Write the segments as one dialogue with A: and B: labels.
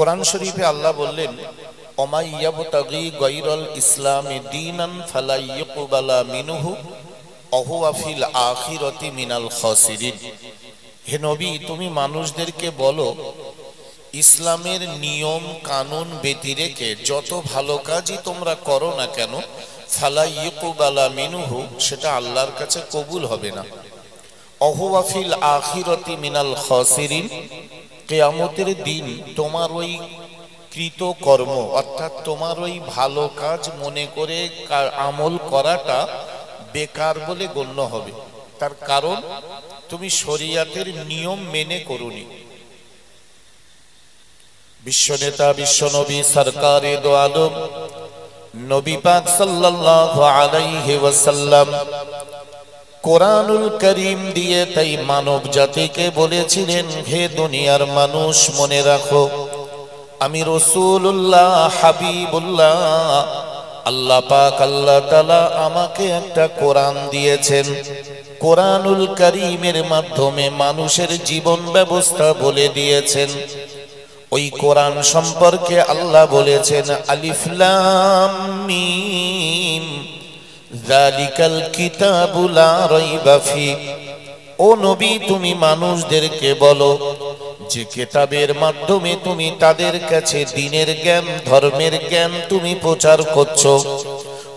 A: কোরআন শরীফে আল্লাহ বললেন, ওমাই ইয়াবতাগি গায়রাল ইসলামি দীনান ফালা ইউকবালা মিনহু ওয়া হুয়া ফিল আখিরাতি মিনাল খাসিরিন। হে নবী, তুমি মানুষদেরকে বলো, ইসলামের নিয়ম কানুন ব্যতি রেখে যত ভালো কাজই তোমরা করো না কেন, ফালা ইউকবালা মিনহু, সেটা আল্লাহর কাছে কবুল হবে না। ওয়া হুয়া ফিল আখিরাতি মিনাল খাসিরিন, কিয়ামতের দিন তোমার ওই কৃত কর্ম অর্থাৎ তোমার ওই ভালো কাজ মনে করে আমল করাটা বেকার বলে গণ্য হবে। তার কারণ তুমি শরীয়তের নিয়ম মেনে করোনি। বিশ্বনেতা বিশ্বনবী সরকারে দো আলম নবী পাক সাল্লাল্লাহু আলাইহি ওয়াসাল্লাম কোরআনুল করিম দিয়ে তাই মানব জাতিকে বলেছিলেন, হে দুনিয়ার মানুষ, মনে রাখো আমি রাসূলুল্লাহ হাবিবুল্লাহ, আল্লাহ পাক আল্লাহ তাআলা আমাকে একটা কোরআন দিয়েছেন। কোরআনুল করিমের মাধ্যমে মানুষের জীবন ব্যবস্থা বলে দিয়েছেন। ওই কোরআন সম্পর্কে আল্লাহ বলেছেন, আলিফ লাম মিম যালিকাল কিতাবু লা রাইবা ফি। ও নবী, তুমি মানুষদেরকে বলো যে কিতাবের মাধ্যমে তুমি তাদের কাছে দ্বীনের জ্ঞান, ধর্মের জ্ঞান তুমি প্রচার করছো,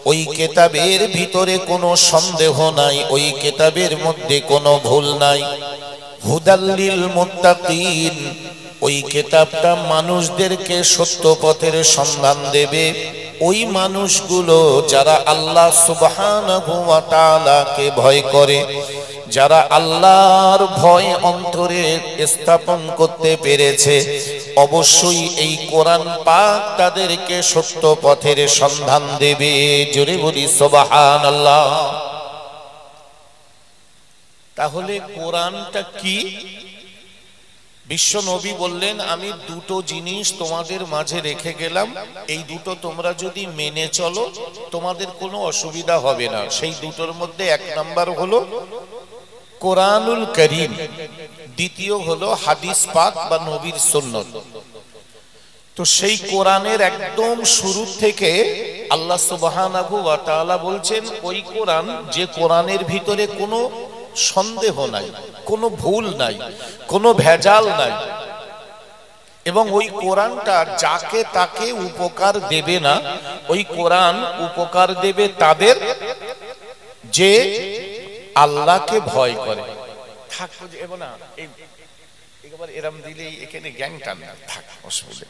A: ওই কিতাবের ভিতরে কোনো সন্দেহ নাই, ওই কিতাবের মধ্যে কোনো ভুল নাই। হুদাল্লিল মুত্তাকিন, ওই কিতাবটা মানুষদেরকে সত্য পথের সন্ধান দেবে। ওই মানুষগুলো যারা আল্লাহ সুবহানাহু ওয়া তাআলাকে ভয় করে, যারা আল্লাহর ভয় অন্তরে স্থাপন করতে পেরেছে, অবশ্যই এই কোরআন পাক তাদেরকে সত্য পথের সন্ধান দেবে। জোরে বলি সুবহানাল্লাহ। তাহলে কোরআনটা কি? বিশ্ব নবী বললেন, আমি দুটো জিনিস তোমাদের মাঝে রেখে গেলাম, এই দুটো তোমরা যদি মেনে চলো তোমাদের কোনো অসুবিধা হবে না। সেই দুটোর মধ্যে এক নাম্বার হলো কোরআনুল করিম, দ্বিতীয় হলো হাদিস পাক বা নবীর সুন্নত। তো সেই কোরআনের একদম শুরু থেকে আল্লাহ সুবহানাহু ওয়া তাআলা বলছেন, ওই কোরআন যে কোরআনের ভিতরে কোনো সন্দেহ নাই, কোনো ভুল নাই, কোনো ভেজাল নাই, এবং ওই কোরআনটা যাকে তাকে উপকার দেবে না। ওই কোরআন উপকার দেবে তাদের যে আল্লাহকে ভয় করে। থাকো যে এবো না, এই একবার এরম দিলেই এখানে গ্যাং টান থাক, অসুবিধা।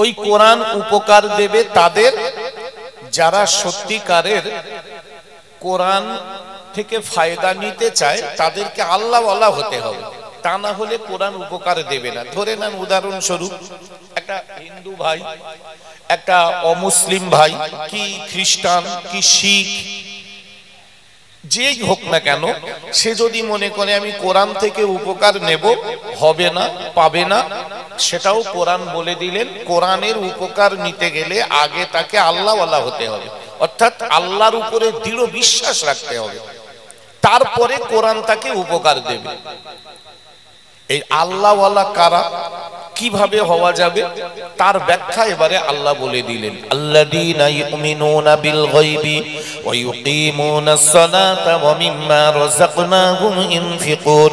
A: ওই কোরআন উপকার দেবে তাদের যারা সত্যিকারের কোরআন থেকে ফায়দা নিতে চায়, তাদেরকে আল্লাহওয়ালা হতে হবে, তা না হলে কোরআন উপকার দেবে না। ধরে নেন উদাহরণস্বরূপ, একটা হিন্দু ভাই, একটা অমুসলিম ভাই, কি খ্রিস্টান কি শিখ যেই হোক না কেন, সে যদি মনে করে আমি কোরআন থেকে উপকার নেব, হবে না, পাবে না। সেটাও কোরআন বলে দিলেন, কোরআনের উপকার নিতে গেলে আগে তাকে আল্লাহওয়ালা হতে হবে, অর্থাৎ আল্লাহর উপরে দৃঢ় বিশ্বাস রাখতে হবে, তারপরে কোরআন তাকে উপকার দেবে। এই আল্লাহওয়ালা কারা, কিভাবে হওয়া যাবে, তার ব্যাখ্যা এবারে আল্লাহ বলে দিলেন, আল্লাযীনা ইউমিনুনা বিল গায়বি ওয়া ইউকিমুনাস সালাতা ওয়া মিম্মা রাযাকনাহুম ইনফিকুন।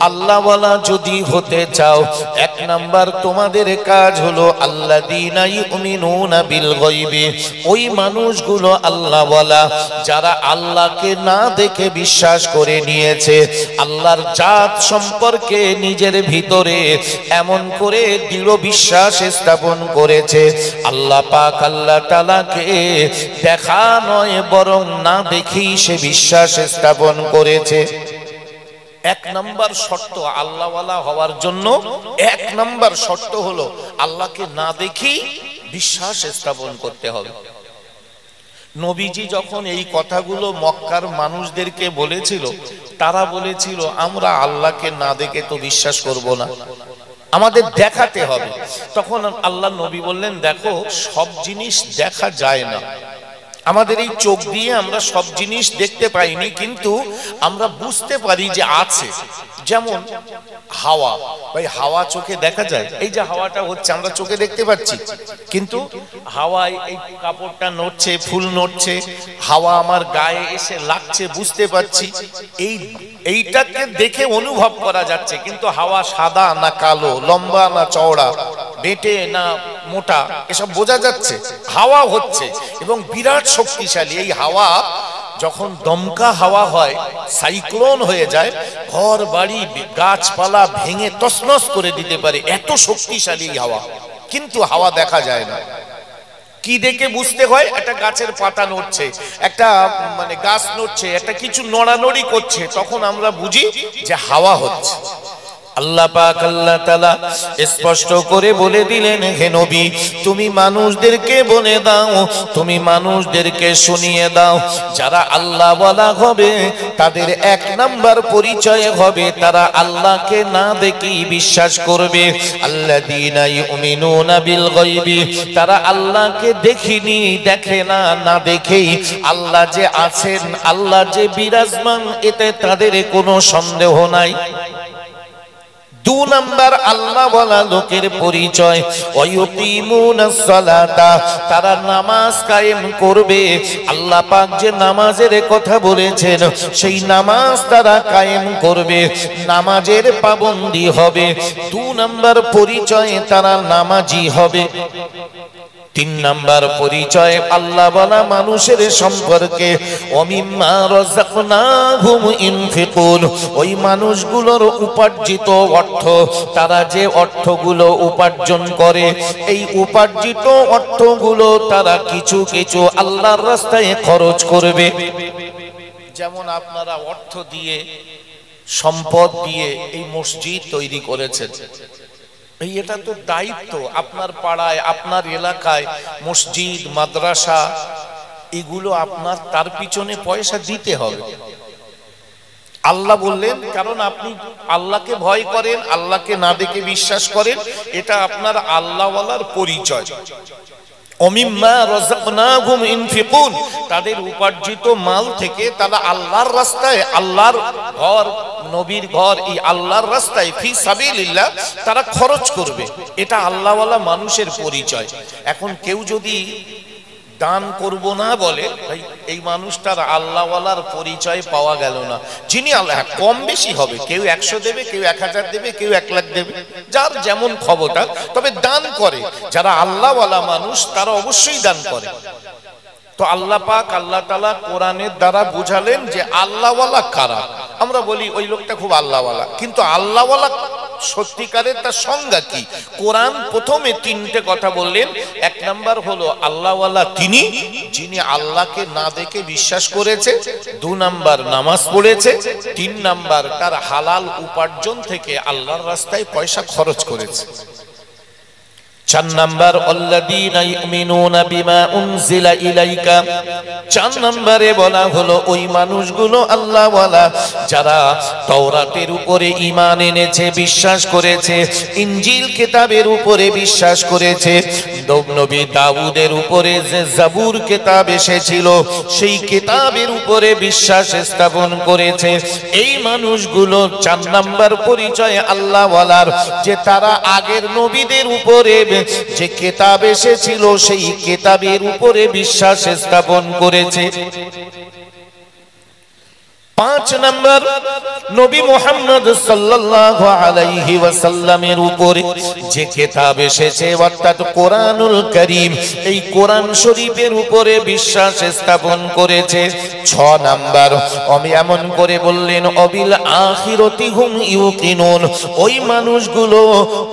A: আল্লাহওয়ালা যদি হতে চাও, এক নাম্বার তোমাদের কাজ হলো আল্লাযীনা ইউমিনুনা বিল গায়বি, ওই মানুষগুলো আল্লাহওয়ালা যারা আল্লাহকে না দেখে বিশ্বাস করে নিয়েছে, আল্লাহর জাত সম্পর্কে নিজের ভিতরে এমন করে দৃঢ় বিশ্বাস স্থাপন করেছে, আল্লাহ পাক আল্লাহ তাআলাকে দেখা নয় বরং না দেখেই সে বিশ্বাস স্থাপন করেছে। এক নাম্বার শর্ত আল্লাহওয়ালা হওয়ার জন্য, এক নাম্বার শর্ত হলো আল্লাহকে না দেখেই বিশ্বাস স্থাপন করতে হবে। নবীজি যখন এই কথাগুলো মক্কার মানুষদেরকে বলেছিল, তারা বলেছিল আমরা আল্লাহকে না দেখে তো বিশ্বাস করব না, আমাদের দেখাতে হবে। তখন আল্লাহ নবী বললেন, দেখো সব জিনিস দেখা যায় না, আমাদের এই চোখ দিয়ে আমরা সব জিনিস দেখতে পাইনি, কিন্তু আমরা বুঝতে পারি যে আছে। যেমন হাওয়া, ভাই হাওয়া চোখে দেখা যায়, এই যে হাওয়াটা হচ্ছে আমরা চোখে দেখতে পাচ্ছি, কিন্তু হাওয়ায় এই কাপড়টা নড়ছে, ফুল নড়ছে, হাওয়া আমার গায়ে এসে লাগছে, বুঝতে পারছি, এইটাকে দেখে অনুভব করা যাচ্ছে। কিন্তু হাওয়া সাদা না কালো, লম্বা না চওড়া, বেটে না মোটা, এসব বোঝা যাচ্ছে। হাওয়া হচ্ছে এবং বিরাট শক্তিশালী। এই হাওয়া যখন দমকা হাওয়া হয়, সাইক্লোন হয়ে যায়, ঘর বাড়ি গাছপালা ভেঙে তছনছ করে দিতে পারে, এত শক্তিশালী হাওয়া। কিন্তু হাওয়া দেখা যায় না। কি দেখে বুঝতে হয়? একটা গাছের পাতা নড়ছে, একটা মানে গাছ নড়ছে, একটা কিছু নড়ানড়ি করছে, তখন আমরা বুঝি যে হাওয়া হচ্ছে। আল্লাহ পাক আল্লাহ তাআলা স্পষ্ট করে বলে দিলেন, হে নবী তুমি মানুষদেরকে বলে দাও, তুমি মানুষদেরকে শুনিয়ে দাও, যারা আল্লাহ ওয়ালা হবে তাদের এক নাম্বার পরিচয় হবে তারা আল্লাহকে না দেখেই বিশ্বাস করবে। আল্লাযীনা ইউমিনুনা বিল গায়বি, তারা আল্লাহকে দেখিনি, দেখে না, না দেখেই আল্লাহ যে আছেন, আল্লাহ যে বিরাজমান, এতে তাদের কোনো সন্দেহ নাই। 2 নাম্বার আল্লাহ ওয়ালা লোকের পরিচয়, ওয়ায়ুকিমুনাস সালাতা, তারা নামাজ কায়েম করবে। আল্লাহ পাক যে নামাজের কথা বলেছেন, সেই নামাজ তারা কায়েম করবে, নামাজের পাবন্দি হবে। 2 নাম্বার পরিচয় তারা নামাজি হবে। 3 নাম্বার পরিচয় আল্লাহ ওয়ালা মানুষের সম্পর্কে, ওমিম্মা রাযাকনাহুম ইনফিকুন, ওই মানুষগুলোর উপার্জিত অর্থ, তারা যে অর্থগুলো উপার্জন করে, এই উপার্জিত অর্থগুলো তারা কিছু কিছু আল্লাহর রাস্তায় খরচ করবে। যেমন আপনারা অর্থ দিয়ে, সম্পদ দিয়ে এই মসজিদ তৈরি করেছেন, এটা তো দায়িত্ব। আপনার পাড়ায়, আপনার এলাকায় মসজিদ, মাদ্রাসা, এগুলো আপনার, তার পিছনে পয়সা দিতে হবে। আল্লাহ বললেন, কারণ আপনি আল্লাহকে ভয় করেন, আল্লাহকে না দেখে বিশ্বাস করেন, এটা আপনার আল্লাহওয়ালার পরিচয়। ওমিম্মা রাযাকনাহুম ইনফিকুন, তাদের উপার্জিত মাল থেকে তারা আল্লাহর রাস্তায়, আল্লাহর ঘর, নবীর ঘর, এই আল্লাহর রাস্তায় ফি সাবিলিল্লাহ তারা খরচ করবে। এটা আল্লাহওয়ালা মানুষের পরিচয়। এখন কেউ যদি দান করব না বলে, ভাই এই মানুষটার আল্লাহওয়ালার পরিচয় পাওয়া গেল না। যিনি আল্লাহ, কম বেশি হবে, কেউ 100 দেবে, কেউ 1000 দেবে, কেউ 1 লাখ দেবে, যার যেমন ক্ষমতা, তবে দান করে। যারা আল্লাহওয়ালা মানুষ তারা অবশ্যই দান করে। তো আল্লাহ পাক আল্লাহ তাআলা কোরআনের দ্বারা বুঝালেন যে আল্লাহওয়ালা কারা। আমরা বলি ওই লোকটা খুব আল্লাহওয়ালা, কিন্তু আল্লাহওয়ালা সত্যিকারের তার সংজ্ঞা কি? কোরআন প্রথমে 3টে কথা বললেন। 1 নাম্বার হলো আল্লাহওয়ালা তিনি, যিনি আল্লাহকে না দেখে বিশ্বাস করেছে। 2 নাম্বার নামাজ পড়েছে। 3 নাম্বার তার হালাল উপার্জন থেকে আল্লাহর রাস্তায় পয়সা খরচ করেছে। 4 নাম্বার আল্লাযীনা ইউমিনুনা বিমা উনজিলা ইলাইকা, 4 নম্বরে বলা হলো ওই মানুষগুলো আল্লাহওয়ালা যারা তাওরাতের উপরে ঈমান এনেছে, বিশ্বাস করেছে, ইনজিল কিতাবের উপরে বিশ্বাস করেছে, নবী দাউদের উপরে যে জাবুর কিতাব এসেছিল সেই কিতাবের উপরে বিশ্বাস স্থাপন করেছে। এই মানুষগুলো 4 নাম্বার পরিচয় আল্লাহওয়ালার, যে তারা আগের নবীদের উপরে যে কিতাব এসেছিল সেই কিতাবের উপরে বিশ্বাস স্থাপন করেছে। 5 নাম্বার নবী মুহাম্মদ সাল্লাল্লাহু আলাইহি ওয়াসাল্লামের উপরে যে কিতাব এসেছে অর্থাৎ কোরআনুল কারীম, এই কোরআন শরীফের উপরে বিশ্বাস স্থাপন করেছে। 6 নাম্বার আমি এমন করে বললেন অবিল আখিরাতি হুম ইউকিনুন, ওই মানুষগুলো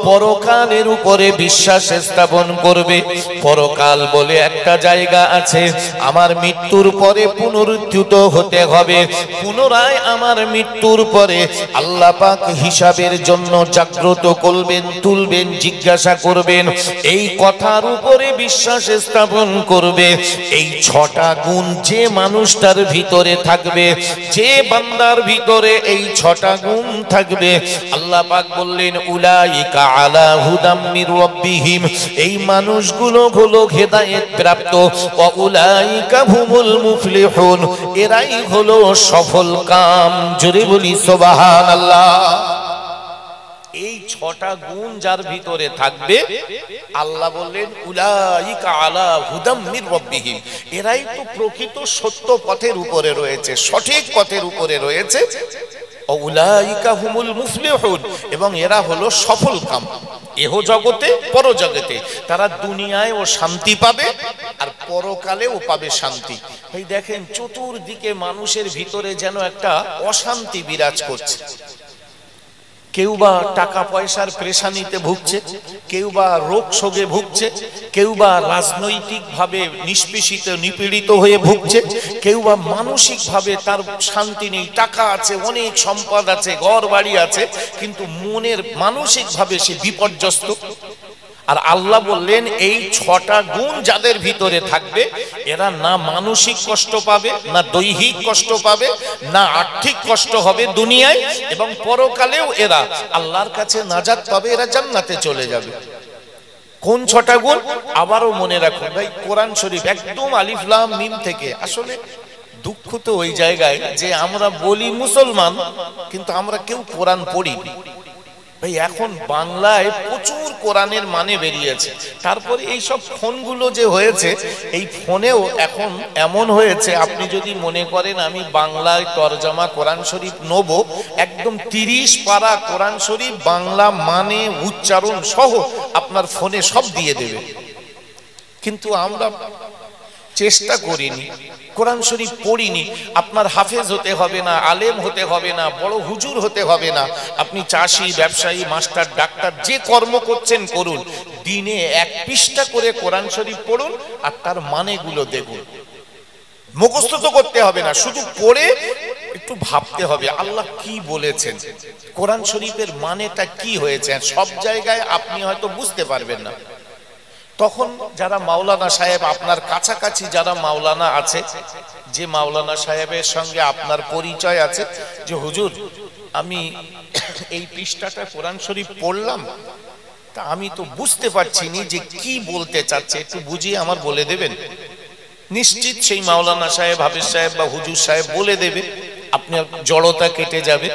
A: পরকালের উপরে বিশ্বাস স্থাপন করবে। পরকাল বলে একটা জায়গা আছে, আমার মৃত্যুর পরে পুনরুত্থিত হতে হবে। পুনরায় আমার মৃত্যুর পরে আল্লাহ পাক হিসাবের জন্য জাগ্রত করবেন, তুলবেন, জিজ্ঞাসা করবেন। এই কথার উপরে বিশ্বাস স্থাপন করবে। এই 6টা গুণ যে মানুষটার ভিতরে থাকবে, যে বান্দার ভিতরে এই 6টা গুণ থাকবে, আল্লাহ পাক বললেন উলাইকা আলা হুদাম মির রাব্বিহিম, এই মানুষগুলো হলো হেদায়েত প্রাপ্ত। ওয়া উলাইকা হুমুল মুফলিহুন, এরাই হলো সফল কাম। জোরে বলি সুবহানাল্লাহ। এই 6টা গুণ যার ভিতরে থাকবে, আল্লাহ বললেন উলাইকা আলা হুদাম মির রাব্বিহিম, এরাই তো প্রকৃত সত্য পথের উপরে রয়েছে, সঠিক পথের উপরে রয়েছে। উলাইকা হুমুল মুফলিহুন, এবং এরা হলো সফল কাম, এহ জগতে পর জগতে। তারা দুনিয়ায় ও শান্তি পাবে আর পরকালেও পাবে শান্তি। এই দেখেন চতুর্দিকে মানুষের ভিতরে যেন একটা অশান্তি বিরাজ করছে। কেউ বা টাকা পয়সার পেরেশানিতে ভুগছে, কেউ বা রোগ শোকে ভুগছে, কেউ বা রাজনৈতিক ভাবে নিষ্পেষিত নিপীড়িত হয়ে ভুগছে, কেউ বা মানসিক ভাবে তার শান্তি নেই, টাকা আছে, অনেক সম্পদ আছে, ঘর বাড়ি আছে, কিন্তু মনের মানসিক ভাবে সে বিপর্যস্ত। আর আল্লাহ বললেন এই 6টা গুণ যাদের ভিতরে থাকবে, এরা না মানসিক কষ্ট পাবে, না দৈহিক কষ্ট পাবে, না আর্থিক কষ্ট হবে দুনিয়ায়, এবং পরকালেও এরা আল্লাহর কাছে নাজাত পাবে, এরা জান্নাতে চলে যাবে। কোন 6টা গুণ? আবারও মনে রাখুন ভাই, কোরআন শরীফ একদম আলিফ লাম মিম থেকে। আসলে দুঃখ তো ওই জায়গায় যে আমরা বলি মুসলমান, কিন্তু আমরা কেউ কোরআন পড়ি ভাই। এখন বাংলায় প্রচুর কোরআনের মানে বেরিয়েছে, তারপরে এই সব ফোনগুলো যে হয়েছে, এই ফোনেও এখন এমন হয়েছে, আপনি যদি মনে করেন আমি বাংলায় তরজমা কোরআন শরীফ নেব, একদম 30 পারা কোরআন শরীফ বাংলা মানে উচ্চারণ সহ আপনার ফোনে সব দিয়ে দেবে। কিন্তু আমরা চেষ্টা করিনি, কোরআন শরীফ পড়িনি। আপনার হাফেজ হতে হবে না, আলেম হতে হবে না, বড় হুজুর হতে হবে না, আপনি চাষি, ব্যবসায়ী, মাস্টার, ডাক্তার, যে কর্ম করছেন করুন, দিনে 1 পৃষ্ঠা করে কোরআন শরীফ পড়ুন আর তার মানেগুলো দেখুন। মুখস্থ তো করতে হবে না, শুধু পড়ে একটু ভাবতে হবে আল্লাহ কি বলেছেন, কোরআন শরীফের মানেটা কি হয়েছে। সব জায়গায় আপনি হয়তো বুঝতে পারবেন না। তখন যারা মাওলানা সাহেব, আপনার কাছাকাছি যারা মাওলানা আছে, যে মাওলানা সাহেবের সঙ্গে আপনার পরিচয় আছে, যে হুজুর আমি এই পৃষ্ঠাটা কোরআন শরীফ পড়লাম, তা আমি তো বুঝতে পারছি না যে কি বলতে চাচ্ছে, একটু বুঝিয়ে আমার বলে দেবেন। নিশ্চিত সেই মাওলানা সাহেব, হাফেজ সাহেব বা হুজুর সাহেব বলে দেবে, আপনার জড়তা কেটে যাবে।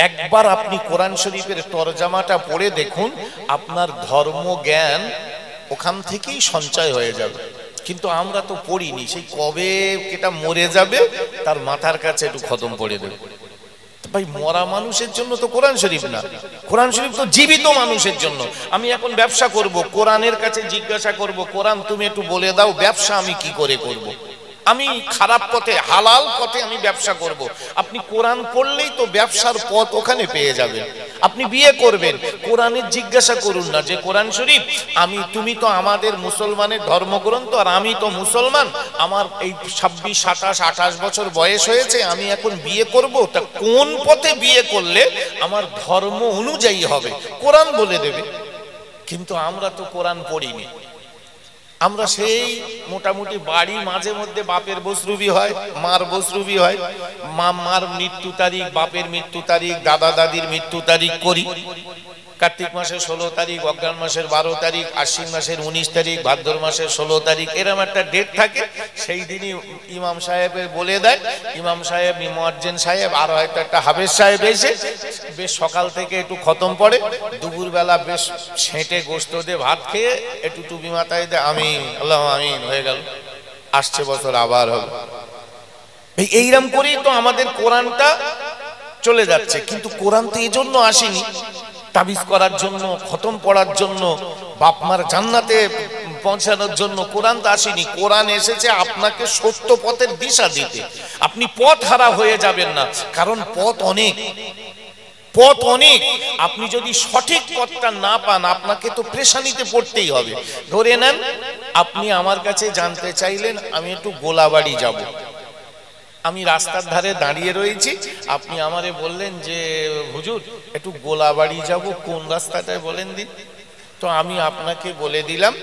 A: একবার আপনি কোরআন শরীফের তরজমাটা পড়ে দেখুন, আপনার ধর্ম জ্ঞান ওখান থেকেই সঞ্চয় হয়ে যাবে। কিন্তু আমরা তো পড়িনি, সেই কবে এটা মরে যাবে তার মাথার কাছে একটু খতম পড়ে দেবে। ভাই মরা মানুষের জন্য তো কোরআন শরীফ না, কোরআন শরীফ তো জীবিত মানুষের জন্য। আমি এখন ব্যবসা করব, কোরআনের কাছে জিজ্ঞাসা করব, কোরআন তুমি একটু বলে দাও ব্যবসা আমি কি করে করব, আমি খারাপ পথে, হালাল পথে আমি ব্যবসা করব। আপনি কোরআন পড়লেই তো ব্যবসার পথ ওখানে পেয়ে যাবেন। আপনি বিয়ে করবেন, কোরআনের জিজ্ঞাসা করুন না যে কোরআন শরীফ আমি, তুমি তো আমাদের মুসলমানের ধর্মগ্রন্থ, আর আমি তো মুসলমান, আমার এই 26, 27, 28 বছর বয়স হয়েছে, আমি এখন বিয়ে করব, তা কোন পথে বিয়ে করলে আমার ধর্ম অনুযায়ী হবে, কোরআন বলে দেবে। কিন্তু আমরা তো কোরআন পড়িনি। আমরা সেই মোটামুটি বাড়ি মাঝে মধ্যে বাপের বসরুবি হয়, মার বসরুবি হয়, মার মৃত্যু তারিখ, বাপের মৃত্যু তারিখ, দাদা দাদির মৃত্যু তারিখ করি। কার্তিক মাসের 16 তারিখ, অগ্রহায়ণ মাসের 12 তারিখ, আশ্বিন মাসের 19 তারিখ, ভাদ্র মাসের 16 তারিখ, এরকম একটা ডেট থাকে। সেই দিনই ইমাম সাহেবের বলে দেয়, ইমাম সাহেব, মুয়াজ্জিন সাহেব, আর হয়তো একটা হাফেজ সাহেব এসে বেশ সকাল থেকে একটু খতম পড়ে, দুপুরবেলা বেশ ছেঁটে গোস্ত দিয়ে ভাত খেয়ে একটু টুপি মাথায় দেয়, আমিন আল্লাহ আমিন, হয়ে গেল, আসছে বছর আবার হবে। এইরকম করেই তো আমাদের কোরআনটা চলে যাচ্ছে। কিন্তু কোরআন তো এই জন্য আসেনি তাবিজ করার জন্য, খতম পড়ার জন্য, বাপ মার জান্নাতে পৌঁছানোর জন্য কোরআন তো আসেনি। কোরআন এসেছে আপনাকে সত্য পথের দিশা দিতে। আপনি পথ হারা হয়ে যাবেন না, কারণ পথ অনেক, পথ অনেক। আপনি যদি সঠিক পথটা না পান, আপনাকে তো পেরেশানিতে পড়তেই হবে। ধরে নেন আপনি আমার কাছে জানতে চাইলেন আমি একটু গোলাবাড়ি যাব, আমি রাস্তার ধারে দাঁড়িয়ে রয়েছি, আপনি আমারে বললেন যে হুজুর একটু গোলাবাড়ি যাব, কোন রাস্তাটায় বলেন দিন। তো আমি আপনাকে বলে দিলাম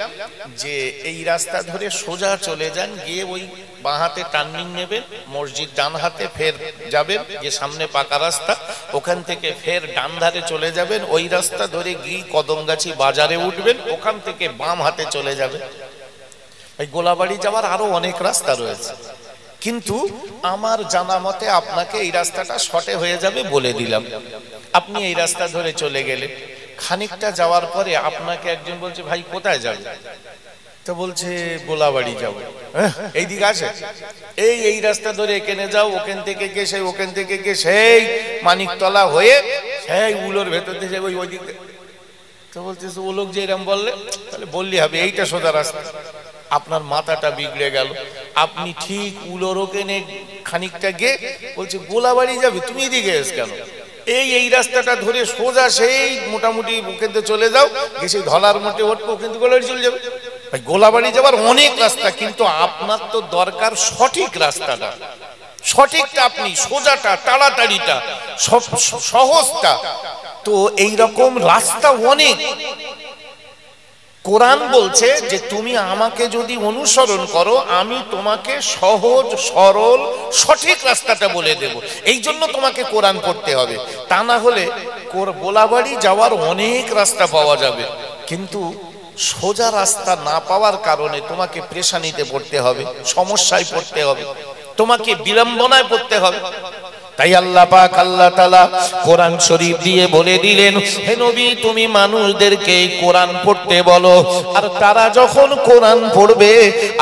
A: যে এই রাস্তা ধরে সোজা চলে যান, গিয়ে ওই বাঁ হাতে টার্নিং নেবেন, মসজিদ ডান হাতে, ফের যাবেন যে সামনে পাকা রাস্তা, ওখান থেকে ফের ডান ধারে চলে যাবেন, ওই রাস্তা ধরে গিয়ে কদমগাছি বাজারে উঠবেন, ওখান থেকে বাম হাতে চলে যাবেন। এই গোলাবাড়ি যাওয়ার আরো অনেক রাস্তা রয়েছে, কিন্তু আমার জানা মতে আপনাকে এই রাস্তাটা শর্টে হয়ে যাবে বলে দিলাম। আপনি এই রাস্তা ধরে চলে গেলেন, খানিকটা যাওয়ার পরে আপনাকে একজন বলছে ভাই কোথায় যাবে? তো বলছে গোলাবাড়ি যাবো। এই দিকে আছে, এই রাস্তা ধরে এখানে যাও, ওখান থেকে গিয়ে সেই ওখান থেকে গিয়ে সেই মানিকতলা হয়ে সেই উলোর ভেতর দিয়ে যাবে ওই দিকে। তো বলতেছে ও লোক যে এরম বললে, তাহলে বললি হবে এইটা সোজা রাস্তা। আপনার মাথাটা বিগড়ে গেল, আপনি ঠিক উলোর ওখানে খানিকটা গিয়ে বলছে গোলাবাড়ি যাবে, তুমি এদিকে এস কেন? এই রাস্তাটা ধরে সোজা সেই মোটামুটি ওখান থেকে চলে যাও, গিয়ে সেই ধলার মোটে উঠবো, ওখান থেকে গোলাবাড়ি চলে যাবে। ভাই গোলাবাড়ি যাবার অনেক রাস্তা, কিন্তু আপনার তো দরকার সঠিক রাস্তাটা, সঠিকটা আপনি সোজাটা, তাড়াতাড়িটা, সহজটা। তো এইরকম রাস্তা অনেক। কোরআন বলছে যে তুমি আমাকে যদি অনুসরণ করো, আমি তোমাকে সহজ সরল সঠিক রাস্তাটা বলে দেব। এই জন্য তোমাকে কোরআন পড়তে হবে, তা না হলে গোলাবাড়ি যাওয়ার অনেক রাস্তা পাওয়া যাবে, কিন্তু সোজা রাস্তা না পাওয়ার কারণে তোমাকে পেরেশানিতে পড়তে হবে, সমস্যায় পড়তে হবে, তোমাকে বিড়ম্বনায় পড়তে হবে। তাই আল্লাহ পাক আল্লাহ তাআলা কোরআন শরীফ দিয়ে বলে দিলেন, হে নবী তুমি মানুষদেরকে কোরআন পড়তে বলো, আর তারা যখন কোরআন পড়বে,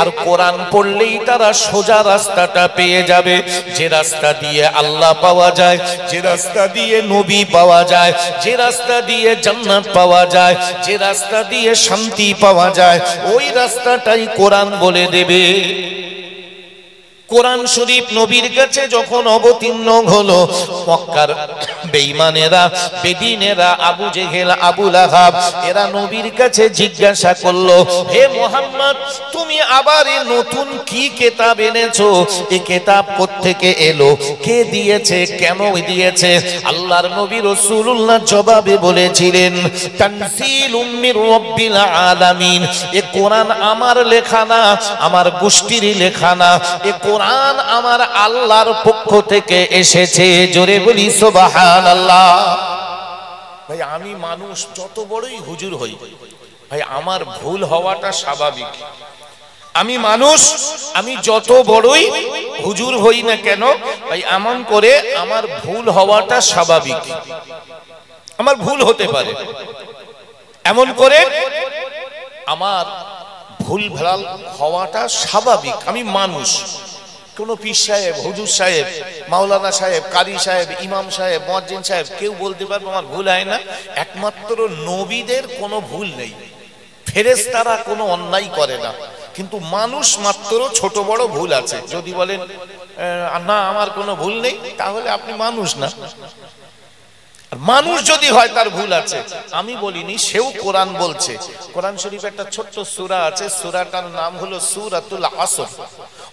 A: আর কোরআন পড়লেই তারা সোজা রাস্তাটা পেয়ে যাবে, যে রাস্তা দিয়ে আল্লাহ পাওয়া যায়, যে রাস্তা দিয়ে নবী পাওয়া যায়, যে রাস্তা দিয়ে জান্নাত পাওয়া যায়, যে রাস্তা দিয়ে শান্তি পাওয়া যায়, ওই রাস্তাটাই কোরআন বলে দেবে। কোরআন শরীফ নবীর কাছে যখন অবতীর্ণ হলো, মক্কার বেঈমানেরা, বেদিনেরা, আবু জেহেল, আবু লাহাব, এরা নবীর কাছে জিজ্ঞাসা করলো, হে মুহাম্মদ তুমি আবার এই নতুন কি কিতাব এনেছো? এই কিতাব কোত্থেকে এলো? কে দিয়েছে? কেন দিয়েছে? আল্লাহর নবী রাসূলুল্লাহ জবাবে বলেছিলেন, তানজিলুম মির রাব্বিল আলামিন। এই কোরআন আমার লেখা না, আমার গোষ্ঠীর লেখা না, এই কোরআন আমার আল্লাহর পক্ষ থেকে এসেছে। জোরে বলি সুবহানাল্লাহ। ভাই আমি মানুষ, যত বড়ই হুজুর হই, ভাই আমার ভুল হওয়াটা স্বাভাবিক। আমি মানুষ, আমি যত বড়ই হুজুর হই না কেন, ভাই এমন করে আমার ভুল হওয়াটা স্বাভাবিক। আমার ভুল হতে পারে, এমন করে আমার ভুল ভাল হওয়াটা স্বাভাবিক। আমি মানুষ। কোন পীর সাহেব, হুজুর সাহেব, মাওলানা সাহেব, কারি সাহেব, ইমাম সাহেব, মুয়াজ্জিন সাহেব কেউ বলতে পারবে আমার ভুল হয় না? একমাত্র নবীদের কোনো ভুল নেই, ফেরেশতারা কোনো অন্যায় করে না, কিন্তু মানুষ মাত্র ছোট বড় ভুল আছে। যদি বলেন না আমার কোনো ভুল নেই, তাহলে আপনি মানুষ না। মানুষ যদি হয় তার ভুল আছে, আমি বলিনি, সেও কোরআন বলছে। কোরআন শরীফে একটা ছোট্ট সূরা আছে, সূরাটার নাম হলো সূরাতুল আসর।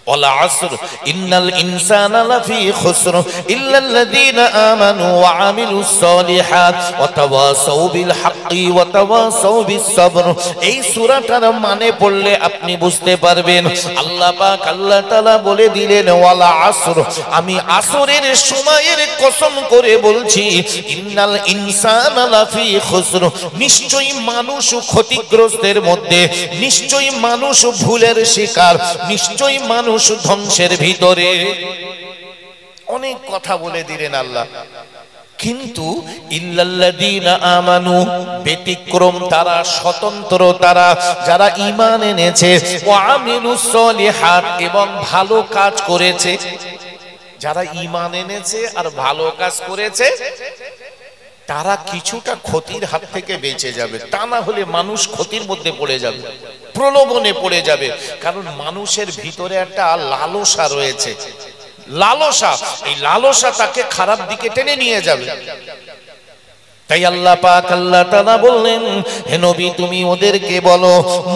A: ওয়াল আসর ইন্নাল ইনসানা লাফি খুসর ইল্লাল্লাযীনা আমানু ওয়া আমিলুস সলিহাত ওয়া তাওয়াসাউ বিল হাক্কি ওয়া তাওয়াসাউ বিস সবর। এই সূরাটার মানে পড়লে আপনি বুঝতে পারবেন। আল্লাহ পাক আল্লাহ তাআলা বলে দিলেন, ওয়াল আসর, আমি আসরের সময়ের কসম করে বলছি, ইন্নাল ইনসানা লাফি খুসর, নিশ্চয়ই মানুষ ক্ষতিগ্রস্তের মধ্যে, নিশ্চয়ই মানুষ ভুলের শিকার, নিশ্চয়ই মানুষ ধ্বংসের ভিতরে। অনেক কথা বলে দিলেন আল্লাহ, কিন্তু ইল্লাল্লাযীনা আমানু, ব্যতিক্রম তারা, স্বতন্ত্র তারা, যারা ঈমান এনেছে, ওয়া আমিলুস সলিহাত, এবং ভালো কাজ করেছে। যারা ঈমান এনেছে আর ভালো কাজ করেছে, তারা কিছুটা ক্ষতির হাত থেকে বেঁচে যাবে। তা না হলে মানুষ ক্ষতির মধ্যে পড়ে যাবে, প্রলোভনে পড়ে যাবে। কারণ মানুষের ভিতরে একটা লালসা রয়েছে, লালসা, এই লালসা তাকে খারাপ দিকে টেনে নিয়ে যাবে। তাই আল্লাহ পাক আল্লাহ তাআলা বললেন, হে নবী তুমি ওদেরকে বলো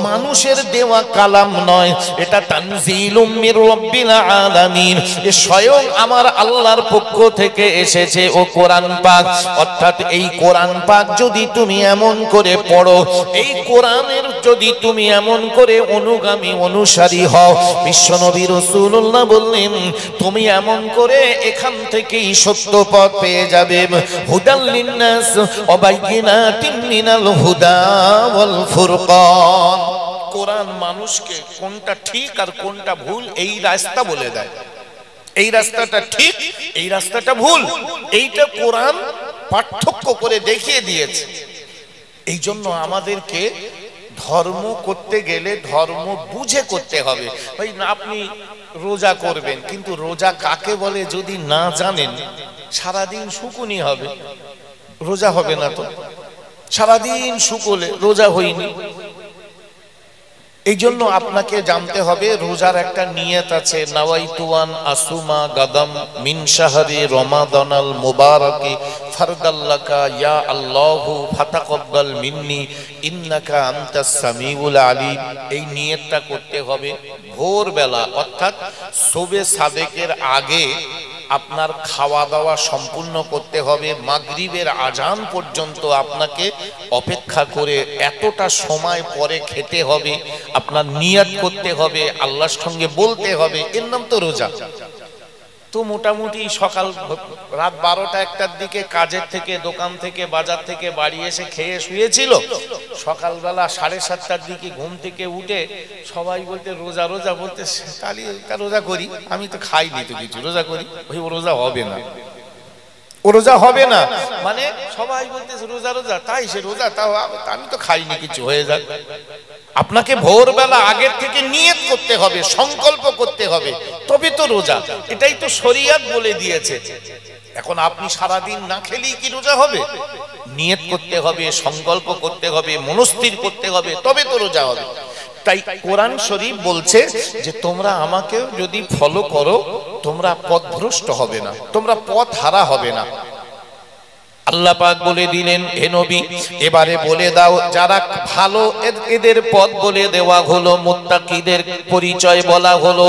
A: মানুষের দেওয়া কালাম নয়, এটা তানজিলুম মির রাব্বিল আলামিন, এ স্বয়ং আমার আল্লাহর পক্ষ থেকে এসেছে ও কোরআন পাক। অর্থাৎ এই কোরআন পাক যদি তুমি এমন করে পড়ো, এই কোরআনের যদি তুমি এমন করে অনুগামী অনুসারী হও, বিশ্বনবী রাসূলুল্লাহ বললেন তুমি এমন করে এখান থেকেই সত্য পথ পেয়ে যাবে। হুদাল লিন্নাস ওয়া বাইয়িনাতিন মিনাল হুদা ওয়াল ফুরকান। কোরআন মানুষকে কোনটা ঠিক আর কোনটা ভুল এই রাস্তা বলে দেয়। এই রাস্তাটা ঠিক, এই রাস্তাটা ভুল, এইটা কোরআন পার্থক্য করে দেখিয়ে দিয়েছে। এই জন্য আমাদেরকে ধর্ম করতে গেলে ধর্ম বুঝে করতে হবে। ভাই আপনি রোজা করবেন, কিন্তু রোজা কাকে বলে যদি না জানেন, সারাদিন শুকুনি হবে, রোজা হবে না। তো সারাদিন শুকলে রোজা হয়নি। এই জন্য আপনাকে জানতে হবে রোজার একটা নিয়ত আছে, নাওয়াইতুয়ান আসুমা গাদাম মিন শাহরি রমাদানাল মুবারাকি ফারদাল্লাকা ইয়া আল্লাহু ফাতাকাব্বাল মিন্নি ইন্নাকা আনতাস সামিউল আলিম। এই নিয়তটা করতে হবে ভোরবেলা, অর্থাৎ সুবে সাদেকের আগে আপনার খাওয়া দাওয়া সম্পূর্ণ করতে হবে। মাগরিবের আজান পর্যন্ত আপনাকে অপেক্ষা করে এতটা সময় পরে খেতে হবে, আপনার নিয়ত করতে হবে, আল্লাহর সঙ্গে বলতে হবে, এর নাম তো রোজা। তো মোটামুটি সকাল রাত 12টা-1টার দিকে কাজের থেকে, দোকান থেকে, বাজার থেকে বাড়ি এসে খেয়ে শুয়েছিল, সকালবেলা 7:30টার দিকে ঘুম থেকে উঠে সবাই বলতে রোজা রোজা, বলতে তাহলে রোজা করি, আমি তো খাইনি তো কিছু, রোজা করি। ওই ও রোজা হবে না, ও রোজা হবে না, মানে সবাই বলতেছে রোজা রোজা, তাই সে রোজা, তাও আমি তো খাইনি কিছু, হয়ে যাক। আপনাকে ভোরবেলা আগের থেকে নিয়ত করতে হবে, সংকল্প করতে হবে, তবে তো রোজা। এটাই তো শরীয়ত বলে দিয়েছে। এখন আপনি সারাদিন না খেলেই কি রোজা হবে? নিয়ত করতে হবে, সংকল্প করতে হবে, মনস্থির করতে হবে, তবে তো রোজা হবে। তাই কোরআন শরীফ বলছে যে তোমরা আমাকে যদি ফলো করো, তোমরা পথভ্রষ্ট হবে না, তোমরা পথ হারা হবে না। আল্লাহ পাক বলে দিলেন, হে নবী এবারে বলে দাও যারা ভালো এদের পথ বলে দেওয়া হলো, মুত্তাকিদের পরিচয় বলা হলো,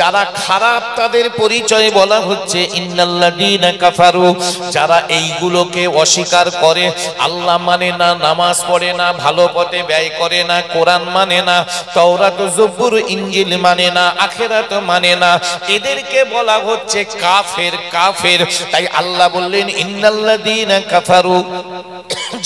A: যারা খারাপ তাদের পরিচয় বলা হচ্ছে ইন্নাল্লাযীনা কাফারু, যারা এইগুলোকে অস্বীকার করে, আল্লাহ মানে না, নামাজ পড়ে না, ভালো পথে ব্যয় করে না, কোরআন মানে না, তাওরাত জবুর ইনজিল মানে না, আখিরাত মানে না, এদেরকে বলা হচ্ছে কাফের। কাফের। তাই আল্লাহ বললেন ইন্নাল্লাযীনা কাফারু,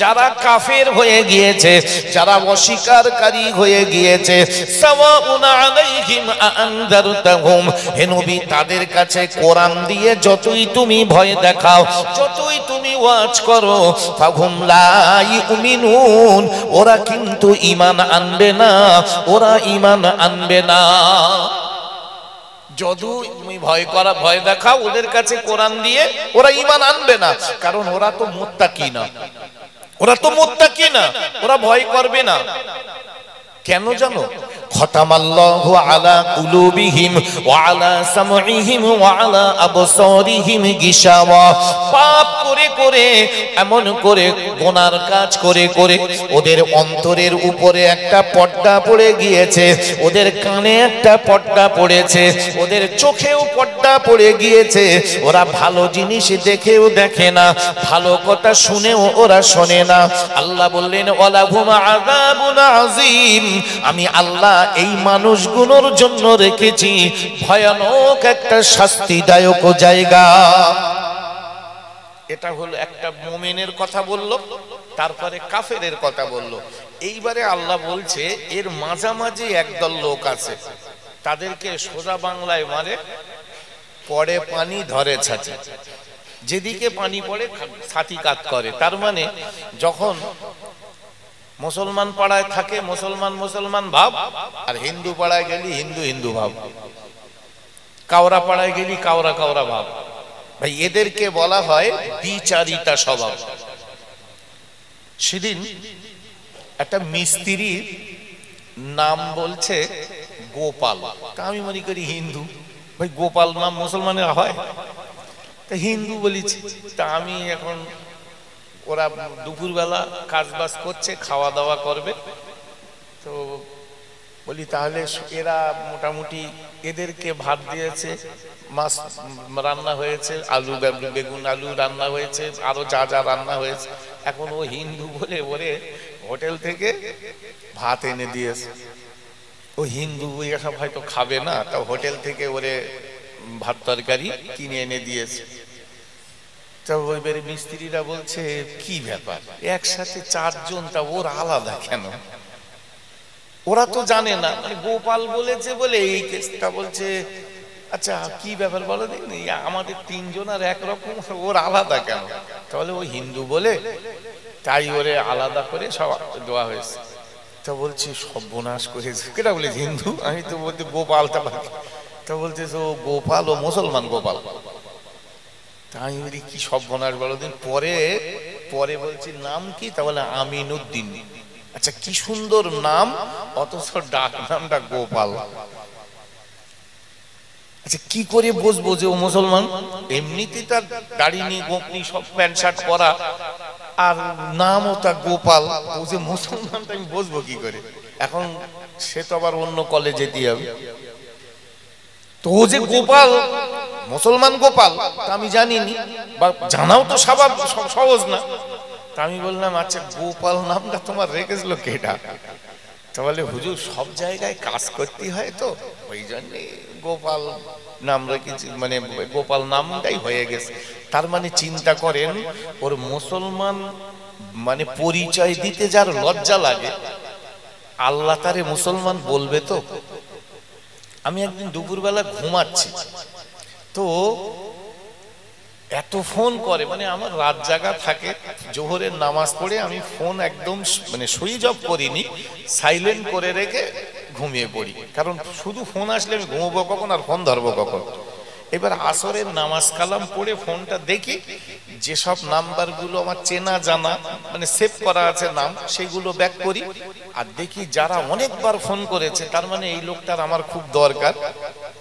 A: যারা কাফের হয়ে গিয়েছে, যারা অস্বীকারী হয়ে গিয়েছে, সাওয়াউন আলাইহিম আনযারতাহুম, হে নবী তাদের কাছে কোরআন দিয়ে যতই তুমি ভয় দেখাও, যতই তুমি ওয়াজ করো, ফাহুম লা ইউমিনুন, ওরা কিন্তু ঈমান আনবে না, ওরা ঈমান আনবে না। যদু তুমি ভয় দেখাও ওদের কাছে কোরআন দিয়ে, ওরা ঈমান আনবে না, কারণ ওরা তো মুত্তাকি না, ওরা তো মুত্তাকি না, ওরা ভয় করবে না। কেন জানো? খতামাল্লাহু আলা কুলুবিহিম ওয়া আলা সামঈহিম ওয়া আলা আবসারিহিম গিশাওয়া, পাপ করে করে, এমন করে গুনার কাজ করে করে ওদের অন্তরের উপরে একটা পর্দা পড়ে গিয়েছে, ওদের কানে একটা পর্দা পড়েছে, ওদের চোখেও পর্দা পড়ে গিয়েছে, ওরা ভালো জিনিস দেখেও দেখে না, ভালো কথা শুনেও ওরা শোনে না। আল্লাহ বললেন ওয়ালাহুম আযাবুন আযীম, আমি আল্লাহ এই মানুষগুলোর জন্য রেখেছি ভয়ানক একটা শাস্তিদায়ক জায়গা। এটা হলো একটা মুমিনের কথা বলল, তারপরে কাফেরের কথা বলল। এইবারে আল্লাহ বলছে এর মাঝামাঝি একদল লোক আছে, তাদেরকে সোজা বাংলায় মারে পড়ে পানি ধরে ছাঁচে, যেদিকে পানি পড়ে ছাতি কাত করে। তার মানে যখন মুসলমান পাড়ায় থাকে মুসলমান মুসলমান ভাব, আর হিন্দু পাড়ায় গেলি হিন্দু হিন্দু ভাব, কাওরা পাড়ায় গেলি কাওরা কাওরা ভাব। ভাই এদেরকে বলা হয় দ্বিচারিতা স্বভাব। সেদিন একটা মিস্ত্রির নাম বলছে গোপাল, তা আমি মনে করি হিন্দু। ভাই গোপাল নাম মুসলমানের হয়, তা হিন্দু বলেছি। তা আমি এখন ওরা দুপুরবেলা কাজ বাজ করছে, খাওয়া দাওয়া করবে। তো বলি তাহলে এরা মোটামুটি এদেরকে ভাত দিয়েছে, মাছ রান্না হয়েছে, আলু বেগুন আলু রান্না হয়েছে, আরো যা যা রান্না হয়েছে। এখন ও হিন্দু বলে ওরে হোটেল থেকে ভাত এনে দিয়েছে। ও হিন্দু এসব হয়তো খাবে না, তা হোটেল থেকে ওরে ভাত তরকারি কিনে এনে দিয়েছে। তা ওইবারে মিস্ত্রিরা বলছে কি ব্যাপার, একসাথে চারজন, তা ওর আলাদা কেন? ওরা তো জানে না, মানে গোপাল বলেছে বলে এই কেসটা। বলছে আচ্ছা কি ব্যাপার বলো দিন, আমাদের তিনজন আর একরকম, ওর আলাদা কেন? তাহলে ওই হিন্দু বলে তাই ওরে আলাদা করে সব দেওয়া হয়েছে। তা বলছি সর্বনাশ করেছে। কেটা বলে হিন্দু? আমি তো বলতে গোপালটা। তা বলতে ও গোপাল ও মুসলমান গোপাল। তা আমি বলি কি সর্বনাশ বলো দিন। পরে পরে বলছি নাম কি? তা বলে আমিনুদ্দিন। আচ্ছা কি সুন্দর নাম, অথচ ডাক নামটা গোপাল। আচ্ছা কি করে বুঝবো যে ও মুসলমান? এমনিতেই তার দাড়ি নিয়ে গোপনি সব প্যান্ট শার্ট পরা, আর নামও তার গোপাল, ও যে মুসলমানটা আমি বুঝবো কি করে? এখন সে তো আবার অন্য কলেজে দিয়ে হবে। তো ও যে গোপাল, মুসলমান গোপাল, তা আমি জানিনি, বা জানাও তো স্বাভাবিক সহজ না। তা আমি বললাম আচ্ছা গোপাল নামটা তোমার রেখেছিল কেটা? তা বলে হুজুর সব জায়গায় কাজ করতে হয় তো ওই জন্যে গোপাল নাম রেখেছি, মানে গোপাল নামটাই হয়ে গেছে। তার মানে চিন্তা করেন, ওর মুসলমান মানে পরিচয় দিতে যার লজ্জা লাগে, আল্লাহ তারে মুসলমান বলবে তো? আমি একদিন দুপুরবেলা ঘুমাচ্ছি, তো এত ফোন করে, মানে আমার রাত জাগা থাকে, জোহরের নামাজ পড়ে আমি ফোন একদম মানে সুইচ অফ করিনি, সাইলেন্ট করে রেখে ঘুমিয়ে পড়ি, কারণ শুধু ফোন আসলে আমি ঘুমবো কখন আর ফোন ধরবো কখন। এবার আসরের নামাজ কালাম পড়ে ফোনটা দেখি, যেসব নাম্বারগুলো আমার চেনা জানা মানে সেভ করা আছে নাম, সেগুলো ব্যাক করি, আর দেখি যারা অনেকবার ফোন করেছে, তার মানে এই লোকটার আমার খুব দরকার,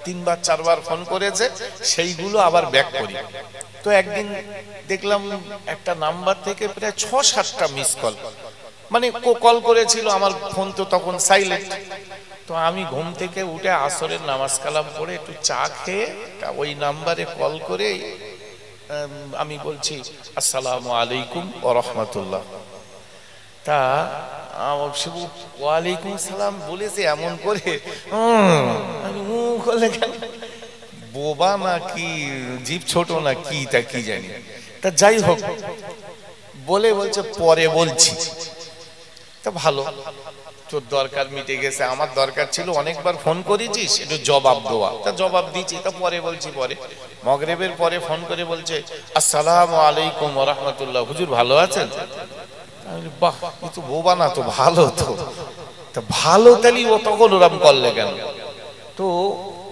A: 3বার 4বার ফোন করেছে, সেইগুলো আবার ব্যাক করি। তো একদিন দেখলাম একটা নাম্বার থেকে প্রায় 6-7টা মিস কল, মানে কল করেছিল, আমার ফোন তো তখন সাইলেন্ট। তো আমি ঘুম থেকে উঠে আসরের নামাজ কালাম পড়ে একটু চা খেয়ে ওই নাম্বারে কল করে আমি বলছি আসসালামু আলাইকুম ওয়া রাহমাতুল্লাহ। তা ওয়ালাইকুম সালাম বলেছে এমন করে, আমি করলে কেন, বোবা না কি জিভ ছোট না কি, তা কি জানি। তা যাই হোক, বলে বলছে পরে বলছি। তা ভালো, তোর দরকার মিটে গেছে, আমার দরকার ছিল অনেকবার ফোন করেছিস, একটু জবাব দেওয়া, তা জবাব দিচ্ছি। তা পরে বলছি, পরে মাগরিবের পরে ফোন করে বলছে আসসালামু আলাইকুম ওয়া রাহমাতুল্লাহ, হুজুর ভালো আছেন? বাহ, তো বোবা না তো, ভালো তো। তা ভালো তাহলে ও তখন ওরম করলে কেন? তো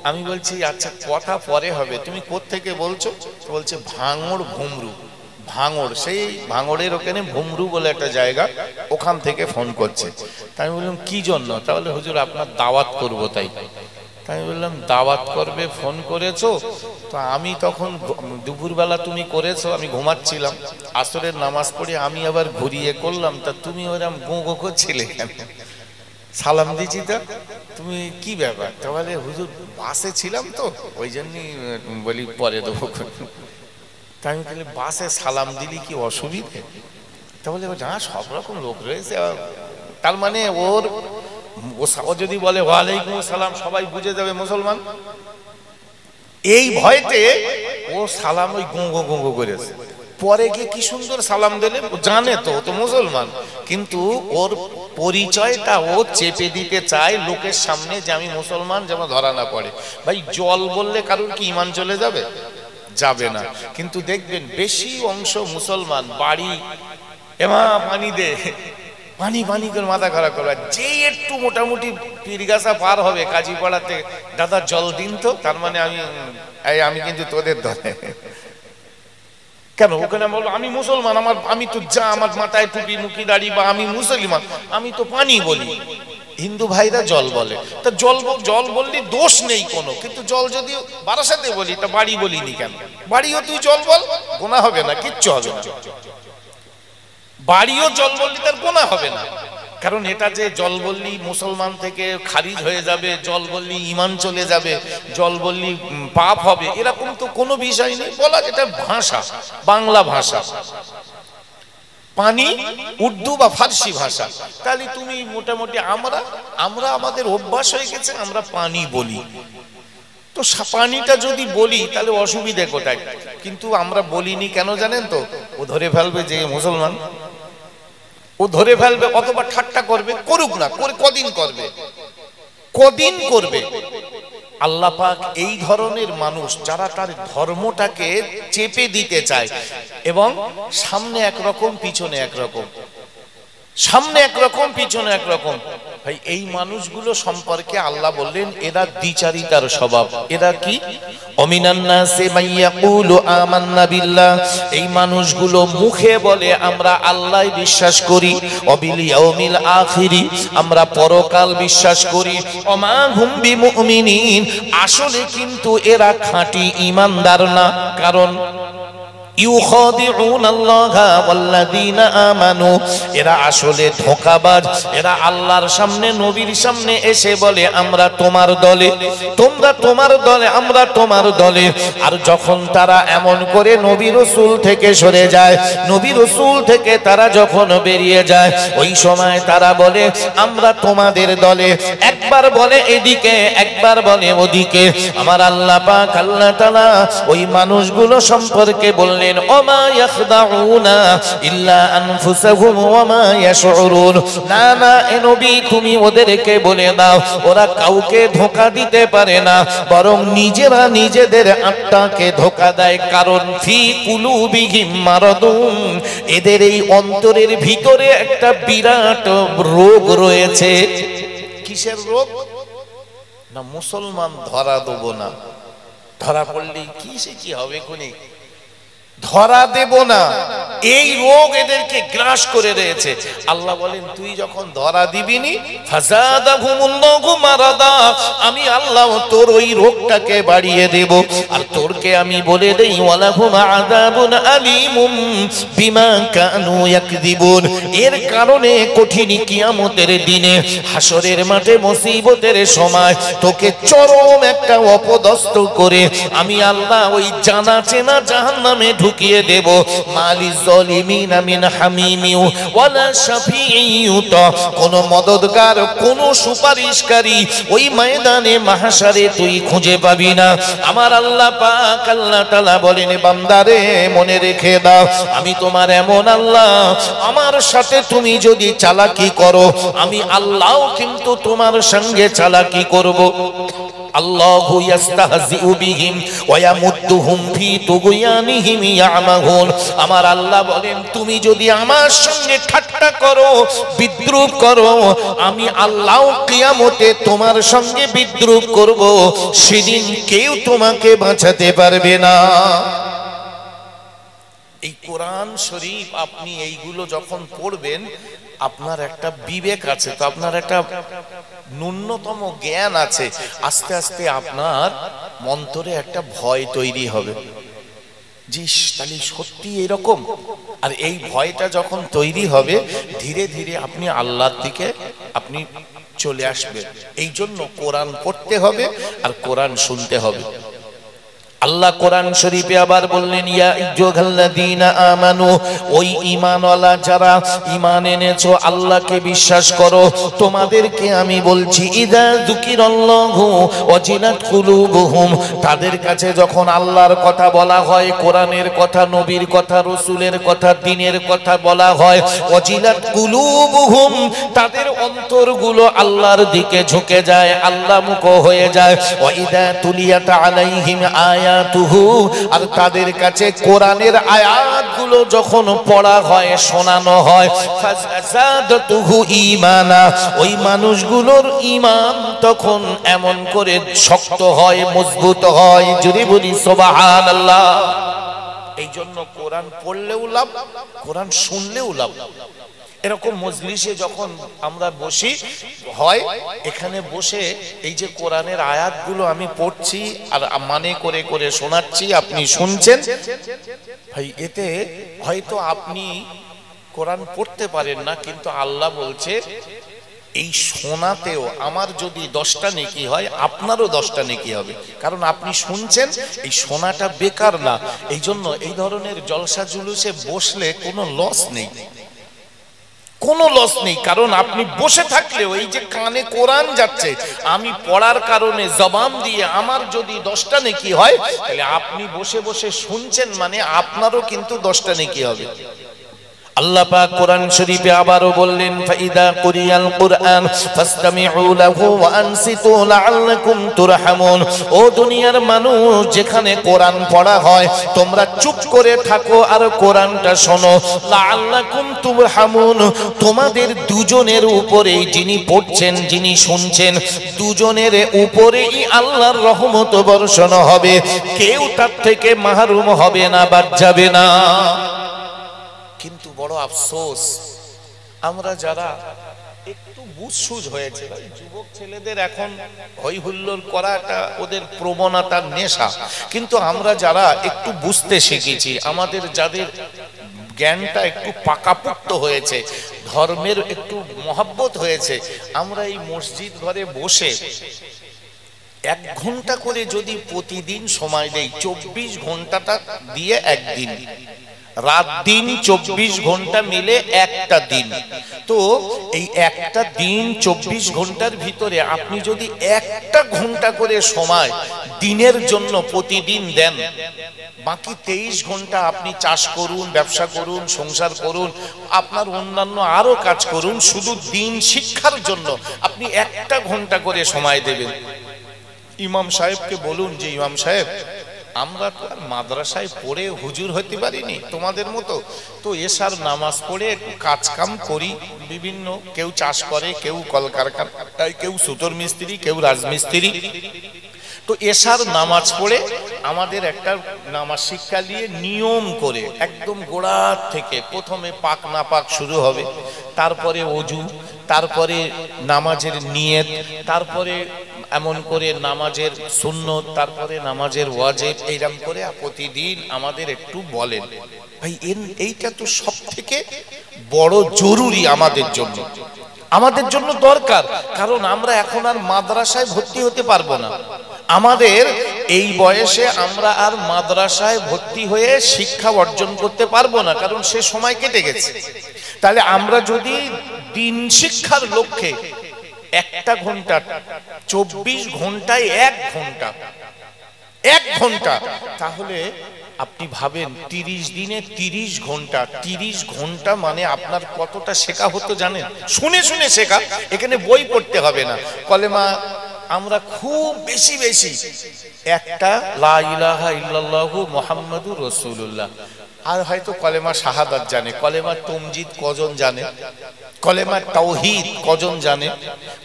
A: আমি বলছি আচ্ছা কথা পরে হবে, তুমি কোত্থেকে বলছো? বলছে ভাঙড় ভুমরু। ভাঙড়, সেই ভাঙড়ের ওখানে ভুমরু বলে একটা জায়গা, ওখান থেকে ফোন করছে। তাই আমি বললাম কি জন্য? তাহলে হুজুর আপনার দাওয়াত করব তাই। তাই আমি বললাম দাওয়াত করবে, ফোন করেছো? তো আমি তখন দুপুরবেলা তুমি করেছো, আমি ঘুমাচ্ছিলাম, আসরের নামাজ পড়ে আমি আবার ঘুরিয়ে করলাম, তা তুমি ওরম গো গো করছিলে কেন? সালাম দিচ্ছি, তা তুমি কি ব্যাপার? তাহলে হুজুর বাসে ছিলাম তো ওই জন্যই বলি পরে দেবো। তাই আমি বলি বাসে সালাম দিলি কি অসুবিধে? তাহলে না, সব রকম লোক রয়েছে, তার মানে ওর ও যদি বলে ওয়ালাইকুম সালাম সবাই বুঝে যাবে মুসলমান, এই ভয়তে ও সালাম ওই গো গো গো করেছে। পরে গিয়ে কি সুন্দর সালাম দিলে, জানে তো ও তো মুসলমান, কিন্তু ওর পরিচয়টা ও চেপে দিতে চায় লোকের সামনে যে আমি মুসলমান, যেন ধরা না পড়ে। ভাই জল বললে কারোর কি ঈমান চলে যাবে? যাবে না। কিন্তু দেখবেন বেশি অংশ মুসলমান বাড়ি এমা পানি দে, পানি পানি করে মাথা খারাপ করবে, যে একটু মোটামুটি পীরগাছা পার হবে কাজীপাড়াতে, দাদা জল দিন তো, তার মানে আমি কিন্তু তোদের ধরে কেন? ওখানে বলবো আমি মুসলমান, আমি তো যা আমার মাথায় টুপি মুখি দাড়ি, বা আমি মুসলমান, আমি তো পানি বলি। হিন্দু ভাইরা জল বলে, তা জল বললি দোষ নেই কোনো, কিন্তু জল যদি বারাসাতে বলি তা বাড়ি বলিনি কেন? বাড়িও তুই জল বল, গোনা হবে না, কিচ্ছু হবে না। বাড়িও জল বললি তার গোনা হবে না, কারণ এটা যে জল বললি মুসলমান থেকে খারিজ হয়ে যাবে, জল বললি ঈমান চলে যাবে, জল বললি পাপ হবে, এরকম তো কোনো বিষয় নেই। বলা এটা ভাষা, বাংলা ভাষা। পানি উর্দু বা ফার্সি ভাষা, তাহলে তুমি মোটামুটি আমরা আমাদের অভ্যাস হয়ে গেছে আমরা পানি বলি, তো পানিটা যদি বলি তাহলে অসুবিধে কোথায়? কিন্তু আমরা বলিনি কেন জানেন তো? ও ধরে ফেলবে যে মুসলমান, ও ধরে ফেলবে, অথবা ঠাট্টা করবে, করুক না, করে কদিন করবে, কদিন করবে। আল্লাহ পাক এই ধরনের মানুষ যারা তার ধর্মটাকে চেপে দিতে চায় এবং সামনে একরকম পিছনে একরকম, সামনে একরকম পিছনে একরকম, ভাই এই মানুষগুলো সম্পর্কে আল্লাহ বললেন এরা দ্বিচারিতার স্বভাব। এরা কি? অমিনান নাসি মাইয়াকুলু আমান্না বিল্লাহ, এই মানুষগুলো মুখে বলে আমরা আল্লাহ বিশ্বাস করি, অবিল ইয়াউমিল আখিরি, আমরা পরকাল বিশ্বাস করি, ওমা হুম বিমুমিনিন, আসলে কিন্তু এরা খাঁটি ঈমানদার না। কারণ এরা আসলে ধোঁকাবাজ। এরা আল্লাহর সামনে নবীর সামনে এসে বলে আমরা তোমার দলে, তোমরা তোমার দলে, আমরা তোমার দলে। আর যখন তারা এমন করে নবী রাসূল থেকে সরে যায়, নবী রাসূল থেকে তারা যখন বেরিয়ে যায়, ওই সময় তারা বলে আমরা তোমাদের দলে। একবার বলে এদিকে, একবার বলে ওদিকে। আমার আল্লাহ পাক আল্লাহ তাআলা ওই মানুষগুলো সম্পর্কে বললেন ওমা ইয়াখদাউনা ইল্লা আনফুসাহুম ওমা ইয়াশউরুন, না না এ নবী তুমি ওদেরকে বলে দাও ওরা কাউকে ধোঁকা দিতে পারে না, বরং নিজেরা নিজেদের আত্মাকে ধোঁকা দেয়। কারণ ফি কুলুবিহিম মারাদুন, এদের এই অন্তরের ভিতরে একটা বিরাট রোগ রয়েছে। কিসের রোগ? না মুসলমান ধরা দেব না, ধরা পড়লে কি হবে, কোনি ধরা দেব না, এই রোগ এদেরকে গ্রাস করে রয়েছে। আল্লাহ বলেন তুই যখন ধরা দিবিনি, ফাযাদাহুমুল্লাহু মারাদা, আমি আল্লাহ তোর ওই রোগটাকে বাড়িয়ে দেব। আর তোরকে আমি বলে দেই ওয়ালাহুম আযাবুন আলীমুম বিমা কানু ইয়াকযিবুন, এর কারণে কঠিন কিয়ামতের দিনে হাসরের মাঠে মুসিবতের সময় তোকে চরম একটা অপদস্থ করে আমি আল্লাহ ওই জানা চেনা জাহান্নামে ঢুকিয়ে দেব। মালিজ জালিমিনা মিন হামিমিউ ওয়ালা শাফিঈয়ুত, কোন মদদগার, কোন সুপারিশকারী ওই ময়দানে মাহশারে তুই খুঁজে পাবি না। আমার আল্লাহ পাক আল্লাহ তাআলা বলেন বান্দারে মনে রেখে দাও আমি তোমার এমন আল্লাহ, আমার সাথে তুমি যদি চালাকি করো আমি আল্লাহও কিন্তু তোমার সঙ্গে চালাকি করব। আল্লাহু ইস্তাহজিউ বিহিম ওয়া ইয়ামুদ্দুহুম ফি তুগয়ানিহিম ইয়ামাহুন, আমার আল্লাহ বলেন তুমি যদি আমার সঙ্গে ঠাট্টা করো, বিদ্রুপ করো, আমি আল্লাহ কিয়ামতে তোমার সঙ্গে বিদ্রুপ করব, সেদিন কেউ তোমাকে বাঁচাতে পারবে না। এই কোরআন শরীফ আপনি এইগুলো যখন পড়বেন আপনার একটা বিবেক আছে, তো আপনার একটা ন্যূনতম জ্ঞান আছে, আস্তে আস্তে আপনার মন্তরে একটা ভয় তৈরি হবে যে তাহলে সত্যি এরকম। আর এই ভয়টা যখন তৈরি হবে ধীরে ধীরে আপনি আল্লাহর দিকে আপনি চলে আসবেন। এই জন্য কোরআন পড়তে হবে আর কোরআন শুনতে হবে। আল্লাহ কোরআন শরীফে আবার বললেন ইয়া আইয়ুহাল্লাযীনা আমানু, ওই ঈমানওয়ালা যারা ঈমান এনেছো, আল্লাহকে বিশ্বাস করো, তোমাদেরকে আমি বলছি ইযা যুকিরাল্লাহু ওয়াজিলাত কুলুবুহুম, তাদের কাছে যখন আল্লাহর কথা বলা হয়, কোরআনের কথা, নবীর কথা, রাসূলের কথা, দ্বীনের কথা বলা হয়, ওয়াজিলাত কুলুবুহুম, তাদের অন্তরগুলো আল্লাহর দিকে ঝুঁকে যায়, আল্লাহমুখ হয়ে যায়। ওয়া ইযা তুলিয়াত আলাইহিম আয়াতুহু, আর তাদের কাছে কোরআনের আয়াতগুলো যখন পড়া হয়, শোনানো হয়, ফাযাদাতুহু ঈমানা, ওই মানুষগুলোর ঈমান তখন এমন করে শক্ত হয়, মজবুত হয়। যদি বলি সুবহানাল্লাহ। এই জন্য কোরআন পড়লেও লাভ, কোরআন শুনলেও লাভ। এরকম মজলিসে যখন আমরা বসি হয়, এখানে বসে এই যে কোরআনের আয়াতগুলো আমি পড়ছি আর মানে করে করে শোনাচ্ছি, আপনি শুনছেন, ভাই এতে হয়তো আপনি কোরআন পড়তে পারেন না, কিন্তু আল্লাহ বলছে এই শোনাতেও আমার যদি 10টা নেকি হয় আপনারও 10টা নেকি হবে, কারণ আপনি শুনছেন, এই শোনাটা বেকার না। এই জন্য এই ধরনের জলসা জুলুসে বসলে কোনো লস নেই, কোনো লস নেই। কারণ আপনি বসে থাকলেও এই যে কানে কোরআন যাচ্ছে, আমি পড়ার কারণে জবান দিয়ে আমার যদি 10টা নেকি হয়, তাহলে আপনি বসে বসে শুনছেন মানে আপনারও কিন্তু 10টা নেকি হবে। আল্লাহ পাক কোরআন শরীফে আবারও বললেন, ফাইদা কুরিয়াল কুরআন ফাসতামিউ লাহু ওয়া আনসিতু লাআল্লাকুম তুরহামুন। ও দুনিয়ার মানুষ, যেখানে কোরআন পড়া হয় তোমরা চুপ করে থাকো আর কোরআনটা শোনো। লাআল্লাকুম তুরহামুন, তোমাদের দুজনের উপরেই, যিনি পড়ছেন যিনি শুনছেন, দুজনের উপরেই আল্লাহর রহমত বর্ষণ হবে, কেউ তার থেকে মাহরুম হবে না, বাদ যাবে না। কিন্তু বড় আফসোস, আমরা যারা একটু বুঝসুঝ হয়েছে, যুবক ছেলেদের এখন হই হুল্লোড় করাটা ওদের প্রবণতার নেশা, কিন্তু আমরা যারা একটু বুঝতে শিখেছি, আমাদের যাদের জ্ঞানটা একটু পাকাপোক্ত হয়েছে, ধর্মের একটু মহব্বত হয়েছে, আমরা এই মসজিদ ঘরে বসে 1 ঘন্টা করে যদি প্রতিদিন সময় দেই, 24 ঘন্টাটা দিয়ে একদিন, রাত দিন 24 ঘন্টা মিলে একটা দিন, তো এই একটা দিন 24 ঘন্টার ভিতরে আপনি যদি 1টা ঘন্টা করে সময় দিনের জন্য প্রতিদিন দেন, বাকি 23 ঘন্টা আপনি চাষ করুন, ব্যবসা করুন, সংসার করুন, আপনার অন্যান্য আরো কাজ করুন, শুধু দিন শিক্ষার জন্য আপনি 1টা ঘন্টা করে সময় দেবেন। ইমাম সাহেবকে বলুন যে ইমাম সাহেব, আমরা তো আর মাদ্রাসায় পড়ে হুজুর হতে পারিনি তোমাদের মতো, তো এশার নামাজ পড়ে একটু কাজ কাম করি, বিভিন্ন কেউ চাষ করে, কেউ কলকারখানায়, কেউ সুতোর মিস্ত্রি, কেউ রাজমিস্ত্রি, তো এশার নামাজ পড়ে আমাদের একটা নামাজ শিক্ষা নিয়ে নিয়ম করে একদম গোড়া থেকে প্রথমে পাক না পাক শুরু হবে, তারপরে ওযু, তারপরে নামাজের নিয়ত, তারপরে এমন করে নামাজের সুন্নত, তারপরে নামাজের ওয়াজিব, এইরকম করে প্রতিদিন আমাদের একটু বলেন। ভাই এইটা তো সব থেকে বড় জরুরি আমাদের জন্য, আমাদের জন্য দরকার। কারণ আমরা এখন আর মাদ্রাসায় ভর্তি হতে পারবো না, আমাদের এই বয়সে আমরা আর মাদ্রাসায় ভর্তি হয়ে শিক্ষা অর্জন করতে পারবো না, কারণ সে সময় কেটে গেছে। তাহলে আমরা যদি দিন শিক্ষার লক্ষ্যে 1টা ঘন্টা, 24 ঘন্টায় 1 ঘন্টা, তাহলে আপনি ভাবেন 30 দিনে 30 ঘন্টা, 30 ঘন্টা মানে আপনার কতটা শেখা হতো জানেন? শুনে শুনে শেখা, এখানে বই পড়তে হবে না। কলেমা আমরা খুব বেশি একটা লা ইলাহা ইল্লাল্লাহু মুহাম্মাদুর রাসূলুল্লাহ, আর হয়তো কলেমা শাহাদাত জানে, কলেমা তমজিদ কজন জানে, কলেমা তাওহীদ কজন জানে,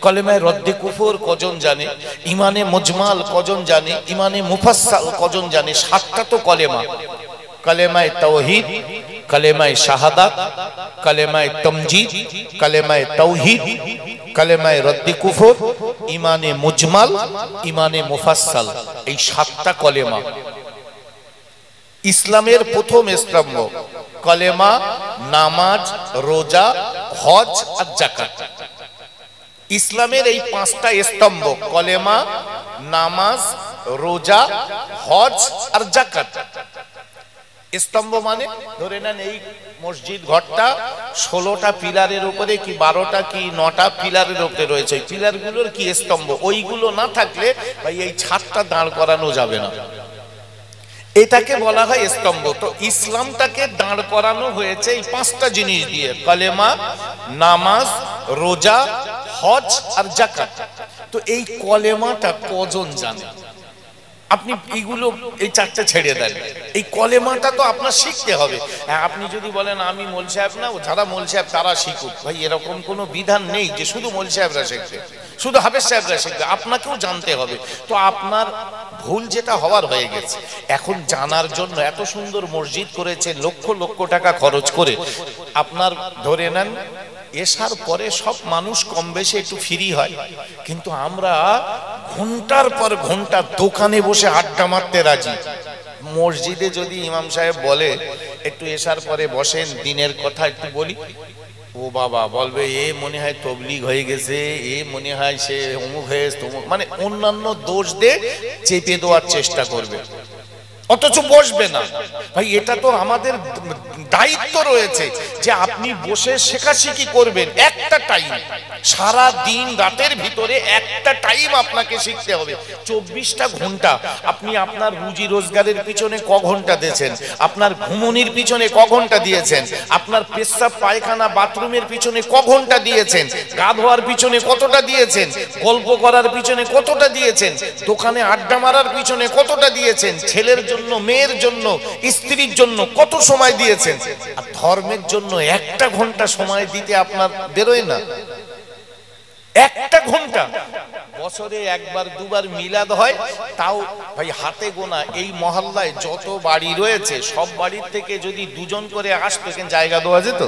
A: কলেমা রদ্দে কুফর কজন জানে, ইমানে মুজমাল কজন জানে, ইমানে মুফাসসাল কজন জানে। 7টা তো কলেমা, কলেমায়ে তাওহীদ, কলেমায়ে শাহাদাত, কলেমায়ে তমজিদ, কলেমায়ে তাওহীদ, কলেমায়ে রদ্দে কুফর, ইমানে মুজমাল, ইমানে মুফাসসাল, এই 7টা কলেমা ইসলামের প্রথম স্তম্ভ। কলেমা, নামাজ, রোজা, হজ আর যাকাত। ইসলামের এই 5টা স্তম্ভ, কলেমা, নামাজ, রোজা, হজ আর যাকাত। স্তম্ভ মানে ধরে নেন এই মসজিদ ঘরটা 16টা পিলারের উপরে কি 12টা কি 9টা পিলারের উপরে রয়েছে, ওই পিলারগুলোর কি স্তম্ভ, ওইগুলো না থাকলে ভাই এই ছাদটা দাঁড় করানো যাবে না, এটাকে বলা হয় স্তম্ভ। তো ইসলামটাকে দাঁড় করানো হয়েছে এই 5টা জিনিস দিয়ে, কলেমা, নামাজ, রোজা, হজ আর যাকাত। তো এই কলেমাটা কজন জানে? আপনি এইগুলো এই 4টা ছেড়ে দেন, এই কলেমাটা তো আপনার শিখতে হবে। আপনি যদি বলেন আমি মোল সাহেব না, যারা মোল সাহেব তারা শিখুক, ভাই এরকম কোনো বিধান নেই যে শুধু মোল সাহেবরা শিখবে, শুধু হাফেজ সাহেবরা শিখবে, আপনাকেও জানতে হবে। তো আপনার ভুল যেটা হওয়ার হয়ে গেছে, এখন জানার জন্য এত সুন্দর মসজিদ করেছে, লক্ষ লক্ষ টাকা খরচ করে। আপনার ধরে নেন এসার পরে সব মানুষ কম বেশি একটু ফ্রি হয়, কিন্তু আমরা ঘন্টার পর ঘন্টা দোকানে বসে আড্ডা মারতে রাজি। মসজিদে যদি ইমাম সাহেব বলে একটু এসার পরে বসেন, দিনের কথা একটু বলি, ও বাবা বলবে এ মনে হয় তবলিগ হয়ে গেছে, এ মনে হয় সে অমুক হয়েছে তমুক, মানে অন্যান্য দোষ দিয়ে চেপে দেওয়ার চেষ্টা করবে, অথচ বসবে না। ভাই এটা তো আমাদের দায়িত্ব রয়েছে যে আপনি বসে শেখাশেখি করবেন। একটা টাইম, সারা দিন রাতের ভিতরে একটা টাইম আপনাকে শিখতে হবে। 24টা ঘন্টা আপনি আপনার রুজি রোজগারের পিছনে ক ঘন্টা দিয়েছেন, আপনার ঘুমনির পিছনে ক ঘন্টা দিয়েছেন, আপনার পেশাব পায়খানা বাথরুমের পিছনে ক ঘন্টা দিয়েছেন, গা ধোয়ার পিছনে কতটা দিয়েছেন, গল্প করার পিছনে কতটা দিয়েছেন, দোকানে আড্ডা মারার পিছনে কতটা দিয়েছেন, ছেলের জন্য, মেয়ের জন্য, স্ত্রীর জন্য কত সময় দিয়েছেন। আর ধর্মের জন্য একটা ঘন্টা সময় দিতে আপনার বেরোয় না? একটা ঘন্টা বছরে একবার দুবার মিলাদ হয়, তাও ভাই হাতে গোনা। এই মহল্লায় যত বাড়ি রয়েছে সব বাড়ির থেকে যদি দুজন করে আসতো, কেন জায়গা দেওয়া যেত?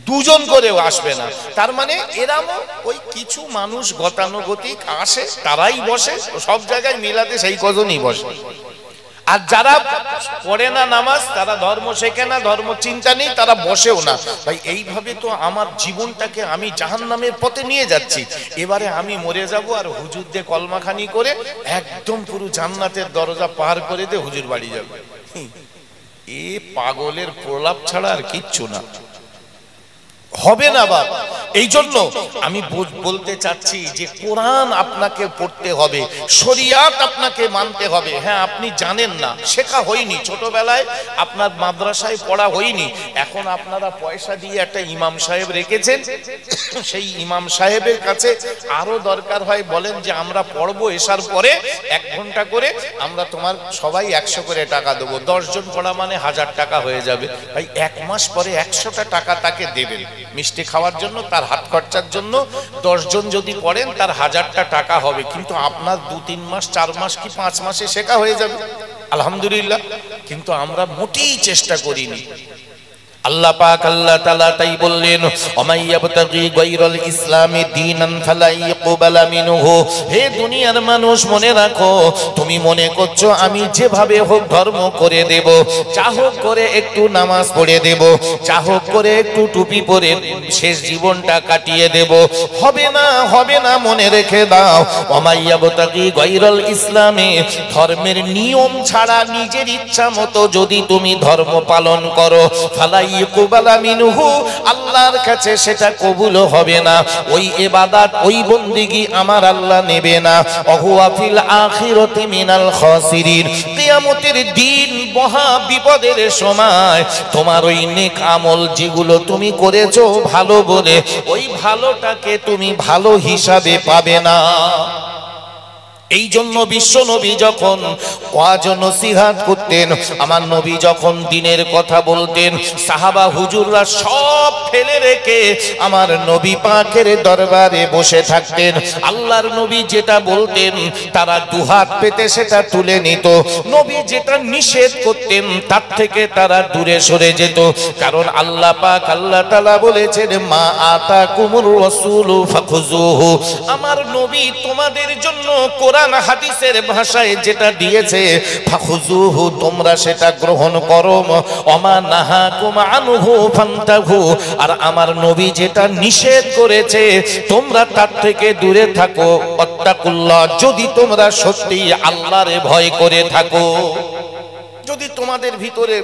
A: দুজন করেও আসবে না। তার মানে এরামও ওই কিছু মানুষ গতানুগতিক আসে, তারাই বসে। সব জায়গায় মিলাতে সেই কজনই বসে। আর যারা পড়ে না নামাজ, তারা ধর্ম শেখে না, ধর্ম চিন্তা নেই, তারা বসেও না। ভাই এইভাবে তো আমার জীবনটাকে আমি জাহান্নামের পথে নিয়ে যাচ্ছি। এবারে আমি মরে যাব আর হুজুর দিয়ে কলমাখানি করে একদম পুরো জান্নাতের দরজা পার করে দিয়ে হুজুর বাড়ি যাবে। এ পাগলের প্রলাপ ছাড়া আর কিচ্ছু না, হবে না বাপ। এই জন্য আমি বলতে চাচ্ছি যে কোরআন আপনাকে পড়তে হবে, শরিয়াত আপনাকে মানতে হবে। হ্যাঁ, আপনি জানেন না, শেখা হয়নি, ছোটবেলায় আপনার মাদ্রাসায় পড়া হয়নি, এখন আপনারা পয়সা দিয়ে একটা ইমাম সাহেব রেখেছেন, সেই ইমাম সাহেবের কাছে আরো দরকার হয় বলেন যে আমরা পড়বো এসার পরে 1 ঘন্টা করে, আমরা তোমার সবাই 100 করে টাকা দেবো, 10 জন পড়া মানে 1000 টাকা হয়ে যাবে। ভাই 1 মাস পরে 100টা টাকা তাকে দেবেন মিষ্টি খাওয়ার জন্য, তার হাত খরচার জন্য। 10 জন যদি পড়েন তার 1000টা টাকা হবে, কিন্তু আপনার 2-3 মাস 4 মাস কি 5 মাসে শেখা হয়ে যাবে, আলহামদুলিল্লাহ। কিন্তু আমরা মোটেই চেষ্টা করিনি। আল্লাহ পাক আল্লাহ তাআলা তাই বললেন, ওমাইয়াবতাগি গায়রাল ইসলামি দীনান ফালা ইয়াকবালা মিনহু। হে দুনিয়ার মানুষ, মনে রাখো, তুমি মনে করছো আমি যেভাবে হোক ধর্ম করে দেব, চাহক করে একটু নামাজ পড়ে দেব, চাহক করে একটু টুপি পরে শেষ জীবনটা কাটিয়ে দেব, হবে না, হবে না। মনে রেখে দাও, ওমাইয়াবতাগি গায়রাল ইসলামি, ধর্মের নিয়ম ছাড়া নিজের ইচ্ছা মতো যদি তুমি ধর্ম পালন করো, ফালা ইকুবালা মিনহু, আল্লাহর কাছে সেটা কবুল হবে না। ওই ইবাদত, ওই বন্দেগী আমার আল্লাহ নেবে না। ওহুয়া ফিল আখিরাতি মিনাল খাসিরিন, কিয়ামতের দিন মহা বিপদের সময় তোমার ওই নেক আমল যেগুলো তুমি করেছো ভালো বলে, ওই ভালোটাকে তুমি ভালো হিসাবে পাবে না। এই জন্য বিশ্ব নবী যখন ওয়াজ নসিহত করতেন, আমার নবী যখন দ্বীনের কথা বলতেন, সাহাবা হুজুররা সব ফেলে রেখে আমার নবী পাকের দরবারে বসে থাকতেন। আল্লাহর নবী যেটা বলতেন তারা দুহাত পেতে সেটা তুলে নিত, নবী যেটা নিষেধ করতেন তার থেকে তারা দূরে সরে যেত। কারণ আল্লাহ পাক আল্লাহ তাআলা বলেছেন, মা আতাকুমুর রাসূলু ফাখুযুহু, আমার নবী তোমাদের জন্য কোরআন হাদিসের ভাষায় যেটা দিয়েছে, ফাখুযুহু, তোমরা সেটা গ্রহণ করো, ওমা নাহাকুম আনহু ফান্তাহু, আর আমার নবী যেটা নিষেধ করেছে তোমরা তার থেকে দূরে থাকো। ওয়াত্তাকুল্লাহ, যদি তোমরা সত্যি আল্লাহর ভয় করে থাকো, যদি তোমাদের ভিতরে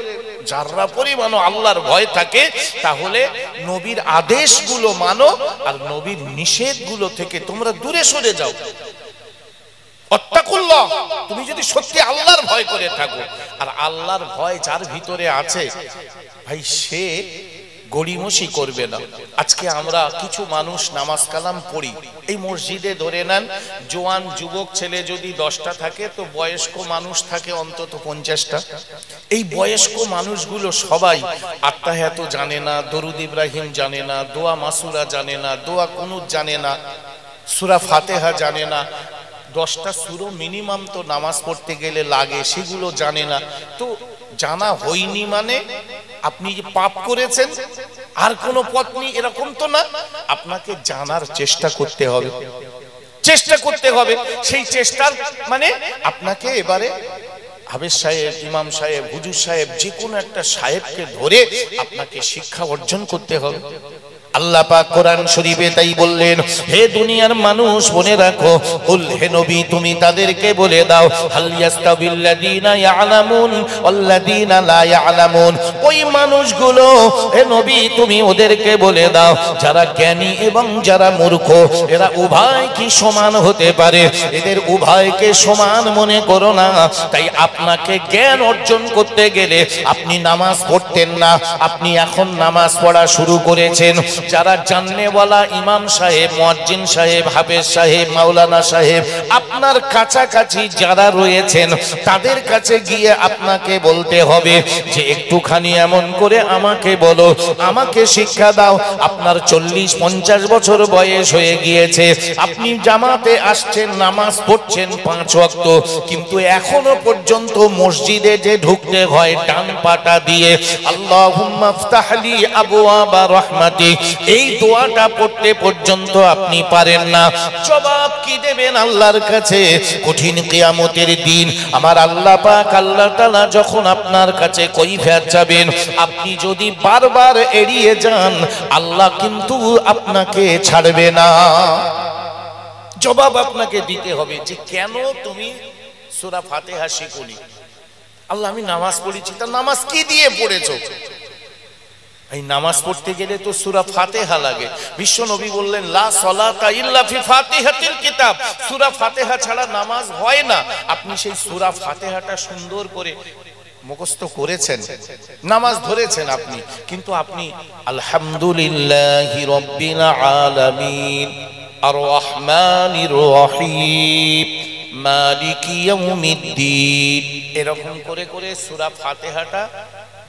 A: যারা পরিমাণ আল্লাহর ভয় থাকে, তাহলে নবীর আদেশগুলো মানো আর নবীর নিষেধগুলো থেকে তোমরা দূরে সরে যাও। ওয়াত্তাকুল্লাহ, তুমি যদি সত্যি আল্লাহর ভয় করে থাকো। আর আল্লাহর ভয় যার ভিতরে আছে ভাই, সে গড়িমসি করবে না। আজকে আমরা কিছু মানুষ নামাজ কালাম পড়ি, এই মসজিদে ধরে নেন জোয়ান যুবক ছেলে যদি 10টা থাকে তো বয়স্ক মানুষ থাকে অন্তত 50টা। এই বয়স্ক মানুষগুলো সবাই আত্তাহিয়াত জানে না, দরুদ ইব্রাহিম জানে না, দোয়া মাসুরা জানে না, দোয়া কুনুত জানে না, সূরা ফাতিহা জানে না। 10টা সূরা মিনিমাম তো নামাজ পড়তে গেলে লাগে, সেগুলো জানে না। তো জানা হয়নি মানে আপনি যে পাপ করেছেন আর কোনো পথ নেই এরকম তো না। আপনাকে জানার চেষ্টা করতে হবে, চেষ্টা করতে হবে। সেই চেষ্টার মানে আপনাকে এবারে হাফেজ সাহেব, ইমাম সাহেব, হুজুর সাহেব, যে কোনো একটা সাহেবকে ধরে আপনাকে শিক্ষা অর্জন করতে হবে। আল্লাহ পাক কোরআন শরীফে তাই বললেন, হে দুনিয়ার মানুষ বনে রাখো, কুল হে নবী তুমি তাদেরকে বলে দাও, হাল ইয়াস্তাবিল্লাযীনা ইয়ালামুন ওয়াল্লাযীনা লা ইয়ালামুন, ওই মানুষগুলো হে নবী তুমি ওদেরকে বলে দাও যারা জ্ঞানী এবং যারা মূর্খ এরা উভয় কি সমান হতে পারে? এদের উভয়কে সমান মনে করো না। তাই আপনাকে জ্ঞান অর্জন করতে গেলে আপনি নামাজ পড়তেন না, আপনি এখন নামাজ পড়া শুরু করেছেন। যারা জাননেওয়ালা ইমাম সাহেব, মুয়াজ্জিন সাহেব, হাফেজ সাহেব, মাওলানা সাহেব আপনার কাছাকাছি যারা রয়েছেন তাদের কাছে গিয়ে আপনাকে বলতে হবে যে একটুখানি এমন করে আমাকে বলো, আমাকে শিক্ষা দাও। আপনার 40-50 বছর বয়স হয়ে গিয়েছে, আপনি জামাতে আসছেন, নামাজ পড়ছেন 5 ওয়াক্ত, কিন্তু এখনো পর্যন্ত মসজিদে যে ঢুকতে হয় ডান পাটা দিয়ে আল্লাহুম্মা ইফতাহলি আবওয়াবা রাহমাতিক, এই দোয়াটা পড়তে পর্যন্ত আপনি পারেন না। জবাব কি দেবেন আল্লাহর কাছে? কঠিন কিয়ামতের দিন আমার আল্লাহ পাক আল্লাহ তাআলা যখন আপনার কাছে কৈফিয়ত চাবেন, আপনি যদি বারবার এড়িয়ে যান আল্লাহ কিন্তু আপনাকে ছাড়বে না। জবাব আপনাকে দিতে হবে যে কেন তুমি সূরা ফাতিহা শিখোনি? আল্লাহ আমি নামাজ পড়েছি। তা নামাজ কি দিয়ে পড়েছো? এই নামাজ পড়তে গেলে তো সূরা ফাতিহা লাগে। বিশ্ব নবী বললেন লা সালাতা ইল্লা ফি ফাতিহাতিল কিতাব, সূরা ফাতিহা ছাড়া নামাজ হয় না। আপনি সেই সূরা ফাতিহাটা সুন্দর করে মুখস্থ করেছেন, নামাজ ধরেছেন আপনি, কিন্তু আপনি আলহামদুলিল্লাহি রাব্বিল আলামিন আর রহমানির রহিম মালিকি ইয়াউমিদ্দিন এরকম করে করে সূরা ফাতিহাটা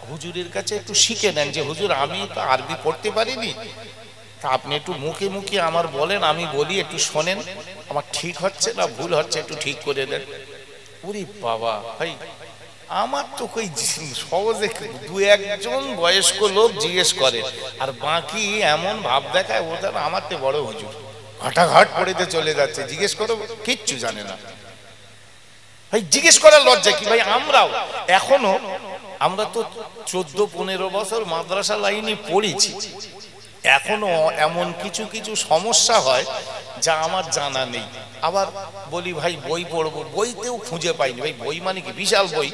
A: হুজুরের কাছে একটু শিখে নেন যে হুজুর আমি তো আরবি পড়তে পারিনি, তা আপনি একটু মুখে মুখে আমার বলেন, আমি বলি একটু শোনেন, আমার ঠিক হচ্ছে না ভুল হচ্ছে একটু ঠিক করে দেন। ওরে বাবা ভাই, আমার তো কই সহজে 2-1 বয়স্ক লোক জিজ্ঞেস করে আর বাকি এমন ভাব দেখায় ওটা আমার তো বড় হুজুর ঘাটাঘাট পড়েতে চলে যাচ্ছে, জিজ্ঞেস করো কিচ্ছু জানে না। ভাই জিজ্ঞেস করার লজ্জা কি? ভাই আমরাও এখনো, আমরা তো 14-15 বছর মাদ্রাসা লাইনে পড়েছি, এখনো এমন কিছু কিছু সমস্যা হয় যা আমার জানা নেই। আবার বলি ভাই বই পড়বো, বইতেও খুঁজে পাইনি। ভাই বই মানে কি বিশাল বই,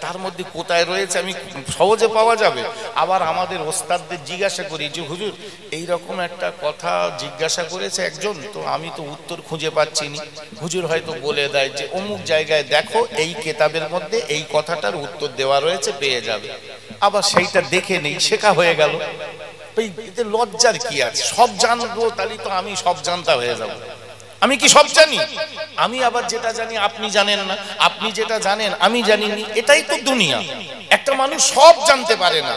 A: তার মধ্যে কোথায় রয়েছে আমি সহজে পাওয়া যাবে? আবার আমাদের ওস্তাদদের জিজ্ঞাসা করি যে হুজুর এইরকম একটা কথা জিজ্ঞাসা করেছে একজন, তো আমি তো উত্তর খুঁজে পাচ্ছি না। হুজুর হয়তো বলে দেয় যে অমুক জায়গায় দেখো এই কিতাবের মধ্যে এই কথাটার উত্তর দেওয়া রয়েছে, পেয়ে যাবে। আবার সেইটা দেখে নেই, শেখা হয়ে গেল। এতে লজ্জার কি আছে? সব জানবো তাহলে তো আমি সব জানতা হয়ে যাব। আমি কি সব জানি? আমি আবার যেটা জানি আপনি জানেন না, আপনি যেটা জানেন আমি জানিনি, এটাই তো দুনিয়া। একটা মানুষ সব জানতে পারে না।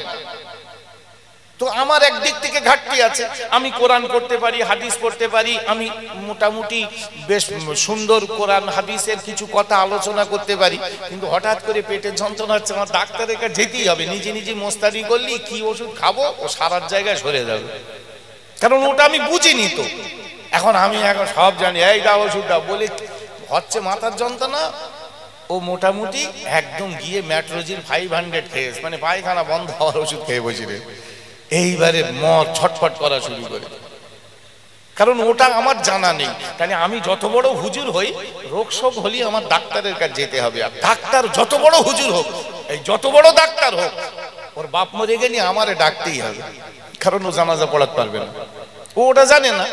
A: তো আমার একদিক থেকে ঘাটতি আছে, আমি কোরআন পড়তে পারি, হাদিস পড়তে পারি, আমি মোটামুটি বেশ সুন্দর কোরআন হাদিসের কিছু কথা আলোচনা করতে পারি, কিন্তু হঠাৎ করে পেটের যন্ত্রণা হচ্ছে, আমার ডাক্তারের কাছে যেতেই হবে। নিজে নিজে মোস্তারি করলি কি ওষুধ খাবো ও সারার জায়গায় সরে যাবে, কারণ ওটা আমি বুঝিনি। তো এখন আমি এখন সব জানি, এই দাও ওষুধ দাও বলে হচ্ছে মাথার যন্ত্রণা, ও মোটামুটি একদম গিয়ে ম্যাট্রোজিন 500 খেয়েছে, মানে পায়খানা বন্ধ হওয়ার ওষুধ খেয়ে বসে এইবারে মদ ছটফট করা শুরু করে, কারণ ওটা আমার জানা নেই। তাহলে আমি যত বড় হুজুর হই, রোগ শোক হলে আমার ডাক্তারের কাছে যেতে হবে। আর ডাক্তার যত বড় হুজুর হোক, এই যত বড় ডাক্তার হোক, ওর বাপ মরে গেলে আমারে ডাকতেই হবে, কারণ ও জানাজা পড়াতে পারবে না, ও ওটা জানে না।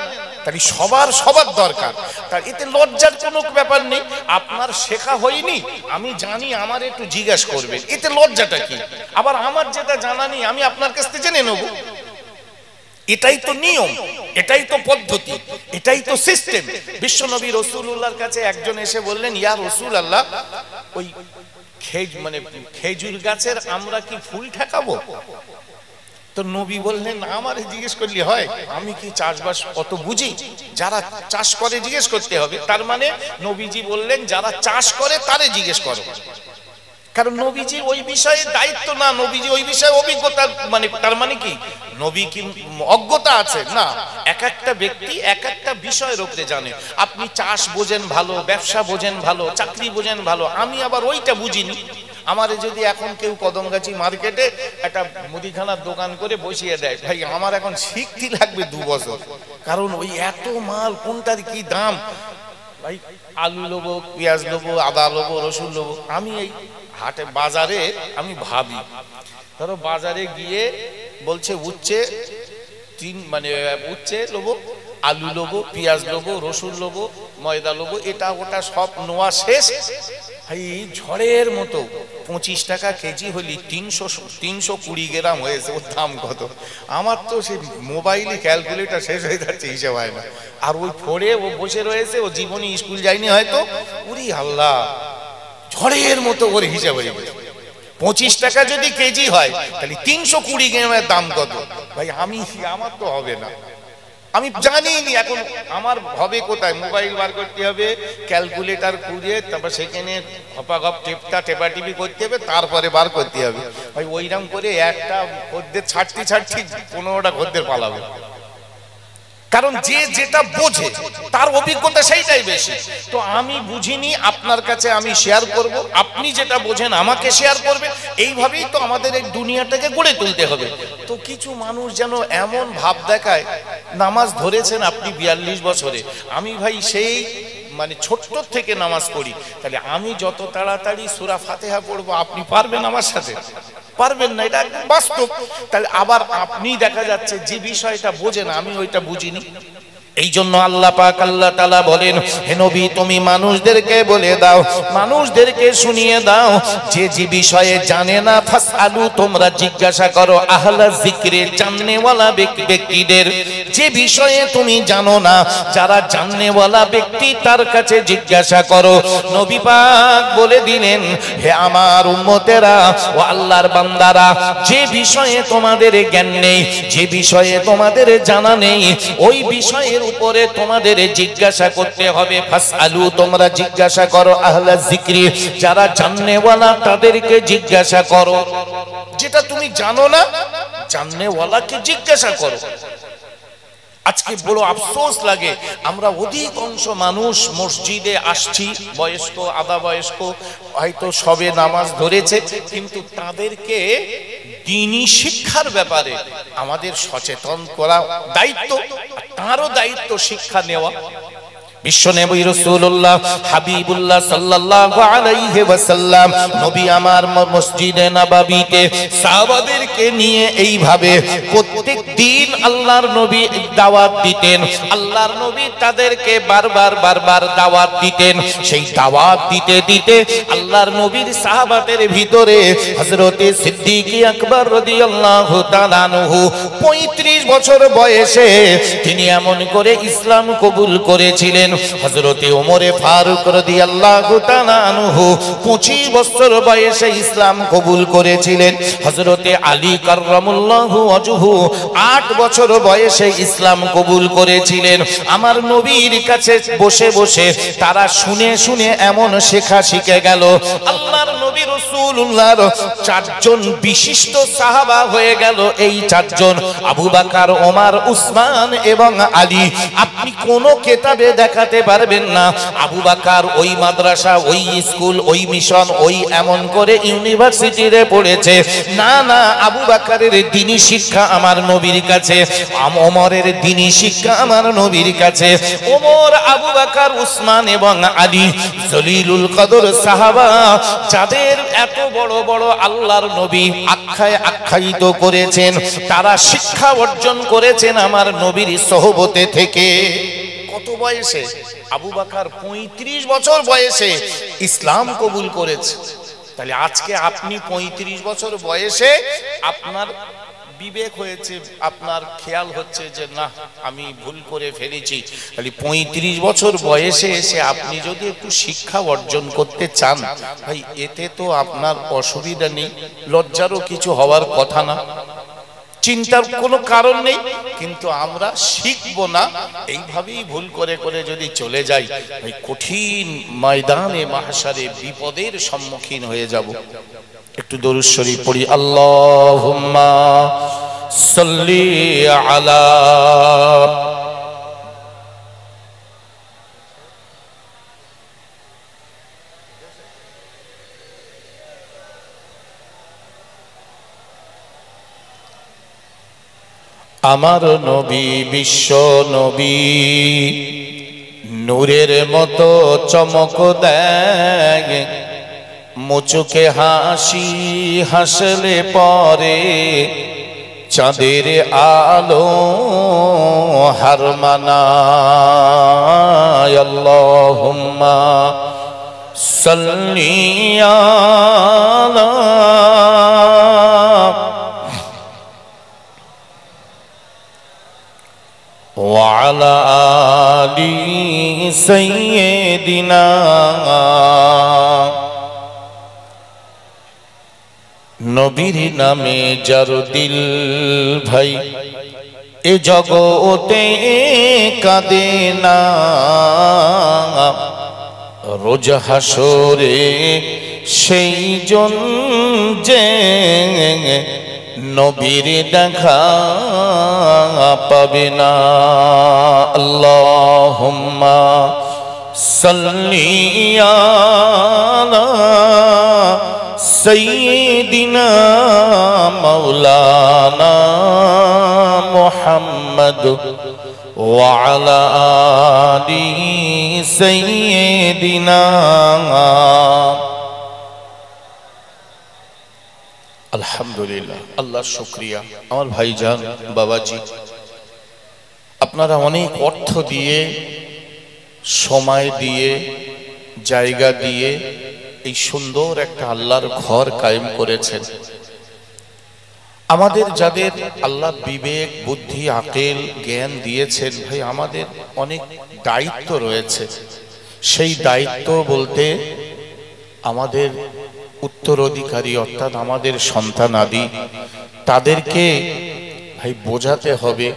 A: তাই সবার দরকার। তার এতে লজ্জার কোনো ব্যাপার নেই। আপনার শেখা হয়নি, আমি জানি, আমার একটু জিজ্ঞাসা করবেন, এতে লজ্জাটা কি? আবার আমার যেটা জানা নেই আমি আপনার কাছ থেকে জেনে নেব, এটাই তো নিয়ম, এটাই তো পদ্ধতি, এটাই তো সিস্টেম। বিশ্বনবী রাসূলুল্লাহর কাছে একজন এসে বললেন, ইয়া রাসূলুল্লাহ, ওই খেজুর গাছের আমরা কি ফুল ঠেকাবো? তো নবী বললেন, আমারে জিজ্ঞেস করলে হয়? আমি কি চাষবাস অত বুঝি? যারা চাষ করে জিজ্ঞেস করতে হবে। তার মানে নবীজি বললেন যারা চাষ করে তারে জিজ্ঞেস করো, কারণ নবীজি ওই বিষয়ে দায়িত্ব না, নবীজি ওই বিষয়ে অভিজ্ঞতা, মানে তার মানে কি নবী কি অজ্ঞতা আছে না, এক একটা ব্যক্তি এক একটা বিষয়ের উপরে জানে। আপনি চাষ বোঝেন ভালো, ব্যবসা বোঝেন ভালো, চাকরি বোঝেন ভালো, আমি আবার ওইটা বুঝিনি। আমারে যদি এখন কেউ কদমগাছি মার্কেটে একটা মুদিখানার দোকান করে বসিয়ে দেয়, ভাই আমার এখন শিখতে লাগবে 2 বছর, কারণ ওই এত মাল কোনটার কি দাম, ভাই আলু লোবো, পেঁয়াজ লোবো, আদা লোবো, রসুন লোবো। আমি এই হাটে বাজারে আমি ভাবি, ধরো বাজারে গিয়ে বলছে উচ্ছে উচ্ছে লোবো, আলু লোবো, পেঁয়াজ লোবো, রসুন লোবো, ময়দা লোবো, এটা ওটা সব নোয়া শেষ, ভাই ঝড়ের মতো 25 টাকা কেজি হলি 320 গ্রাম হয়েছে, ওর দাম কত? আমার তো সেই মোবাইলে ক্যালকুলেটর শেষ হয়ে যাচ্ছে, হিসাব হয় না। আর ওই ফোরে ও বসে রয়েছে, ও জীবনে স্কুল যায়নি হয়তো, উরি আল্লাহ, ঝড়ের মতো ওর হিসাব হয়ে গেছে। 25 টাকা যদি কেজি হয় তাহলে 320 গ্রামের দাম কত? ভাই আমার তো হবে না, আমি জানিনি এখন আমার হবে কোথায়। মোবাইল বার করতে হবে, ক্যালকুলেটর খুঁজে, তারপর সেখানে ঘপাঘপ টেপাটিপি করতে হবে, তারপরে বার করতে হবে। ভাই ওইরকম করে একটা খদ্দের ছাড়তে 15টা খদ্দের পালাবে, কারণ যে যেটা বোঝে তার অভিজ্ঞতা সেইটাই বেশি। তো আমি বুঝিনি, আপনার কাছে আমি শেয়ার করব, আপনি যেটা বোঝেন আমাকে শেয়ার করবেন। এইভাবেই তো আমাদের এই দুনিয়াটাকে গড়ে তুলতে হবে। তো কিছু মানুষ যেন এমন ভাব দেখায়, নামাজ ধরেছেন আপনি 42 বছরে, আমি ভাই সেই ছোট্ট থেকে নামাজ পড়ি, তাহলে আমি যত তাড়াতাড়ি সূরা ফাতিহা পড়বো আপনি পারবেন আমার সাথে? পারবেন না, এটা বাস্তব। তাহলে আবার আপনি দেখা যাচ্ছে যে বিষয়টা বোঝেন আমি ওইটা বুঝিনি। এই জন্য আল্লাহ পাক আল্লাহ তাআলা বলেন, হে নবী তুমি মানুষদেরকে বলে দাও, মানুষদেরকে শুনিয়ে দাও, যে যে বিষয়ে জানে না ফাসআলু তোমরা জিজ্ঞাসা করো আহলা যিকরে জাননেওয়ালা ব্যক্তিদের, যে বিষয়ে তুমি জানো না যারা জাননেওয়ালা ব্যক্তি তার কাছে জিজ্ঞাসা করো। নবী পাক বলে দিলেন, হে আমার উম্মতেরা ও আল্লাহর বান্দারা, যে বিষয়ে তোমাদের জ্ঞান নেই, যে বিষয়ে তোমাদের জানা নেই, ওই বিষয়ের উপরে তোমাদের জিজ্ঞাসা করতে হবে। ফাসআলু তোমরা জিজ্ঞাসা করো আহলা যিকরি, যারা জাননেওয়ালা তাদেরকে জিজ্ঞাসা করো। যেটা তুমি জানো না জাননেওয়ালাকে জিজ্ঞাসা করো। আজকে বড় আফসোস লাগে, আমরা অধিকাংশ মানুষ মসজিদে আসছি, বয়স্ক আধা বয়স্ক হয়তো সবে নামাজ ধরেছে, কিন্তু তাদেরকে দ্বীনি শিক্ষার ব্যাপারে আমাদের সচেতন করা দায়িত্ব, তারও দায়িত্ব শিক্ষা নেওয়া। বিশ্বনবী রাসূলুল্লাহ হাবিবুল্লাহ সাল্লাল্লাহু আলাইহি ওয়াসাল্লাম নবী আমার মসজিদে নববীতে সাহাবাদেরকে নিয়ে এইভাবে প্রত্যেক দিন আল্লাহর নবী দাওয়াত দিতেন। আল্লাহর নবী তাদেরকে বারবার দাওয়াত দিতেন। সেই দাওয়াত দিতে দিতে আল্লাহর নবীর সাহাবাদের ভিতরে হযরতে সিদ্দিক আকবর রাদিয়াল্লাহু তাআলা আনহু 35 বছর বয়সে তিনি এমন করে ইসলাম কবুল করেছিলেন। হযরতে ওমরে ফারুক রাদিয়াল্লাহু তাআলা আনহু 25 বছর বয়সে ইসলাম কবুল করেছিলেন। হযরতে আলী কাররামুল্লাহু ওয়াজহু 8 বছর বয়সে ইসলাম কবুল করেছিলেন। আমার নবীর কাছে বসে বসে তারা শুনে শুনে এমন শেখা শিখে গেল। আল্লাহর নবী রাসূলুল্লাহর 4 জন বিশিষ্ট সাহাবা হয়ে গেল। এই 4 জন আবু বকর, ওমর, উসমান এবং আলী। আপনি কোন কিতাবে দেখাতে পারবেন না আবু বকর ওই মাদ্রাসা, ওই স্কুল, ওই মিশন, ওই এমন করে ইউনিভার্সিটিতে পড়েছে। না না, আবু বকরের দ্বীনি শিক্ষা আমার নবীর কাছে, ওমরের দ্বীনি শিক্ষা আমার নবীর কাছে। ওমর, আবু বকর, উসমান এবং আলী জলিলুল কদর সাহাবা, যাদের এত বড় বড় আল্লাহর নবী আখ্যায়িত করেছেন, তারা শিক্ষা অর্জন করেছেন আমার নবীর সোহবতে থেকে। কত বয়সে? আবু বকর 35 বছর বয়সে ইসলাম কবুল করেছে। তাহলে আজকে আপনি 35 বছর বয়সে আপনার বিবেক হয়েছে, আপনার খেয়াল হচ্ছে যে না আমি ভুল করে ফেলেছি। তাহলে 35 বছর বয়সে এসে আপনি যদি একটু শিক্ষা অর্জন করতে চান, ভাই এতে তো আপনার অসুবিধা নেই, লজ্জারও কিছু হওয়ার কথা না, চিন্তার কোনো কারণ নেই। কিন্তু আমরা শিখবো না, এইভাবেই ভুল করে করে যদি চলে যাই, এই কঠিন ময়দানে মাহশারে বিপদের সম্মুখীন হয়ে যাব। একটু দরুদ শরীফ পড়ি। আল্লাহুম্মা সাল্লি আলা। আমার নবী বিশ্ব নবী, নূরের মতো চমক দেয়, মুচুকে হাসি হাসলে পরে চাঁদের আলো হার মানায়। আল্লাহুম্মা সাল্লি আলা ওয়ালা আলি সাইয়্যিদিনা। নবীর নামে যার দিল ভাই এ জগতে কাঁদে না, রোজ হাসরে সেই জন যে নবীর দেখা পাবে না। আল্লাহুম্মা সাল্লি আলা সাইয়্যিদিনা মাওলানা মুহাম্মদ ওয়া আলা আলি সাইয়্যিদিনা। আলহামদুলিল্লাহ, আল্লাহ শুকরিয়া। আমার ভাইজান বাবাজি, আপনারা অনেক অর্থ দিয়ে, সময় দিয়ে, জায়গা দিয়ে এই সুন্দর একটা আল্লাহর ঘর কায়েম করেছেন। আমাদের যাদের আল্লাহ বিবেক বুদ্ধি আকল জ্ঞান দিয়েছেন, ভাই আমাদের অনেক দায়িত্ব রয়েছে। সেই দায়িত্ব বলতে আমাদের উত্তরাধিকারী অর্থাৎ আমাদের সন্তানাদি, তাদেরকে ভাই বোঝাতে হবে,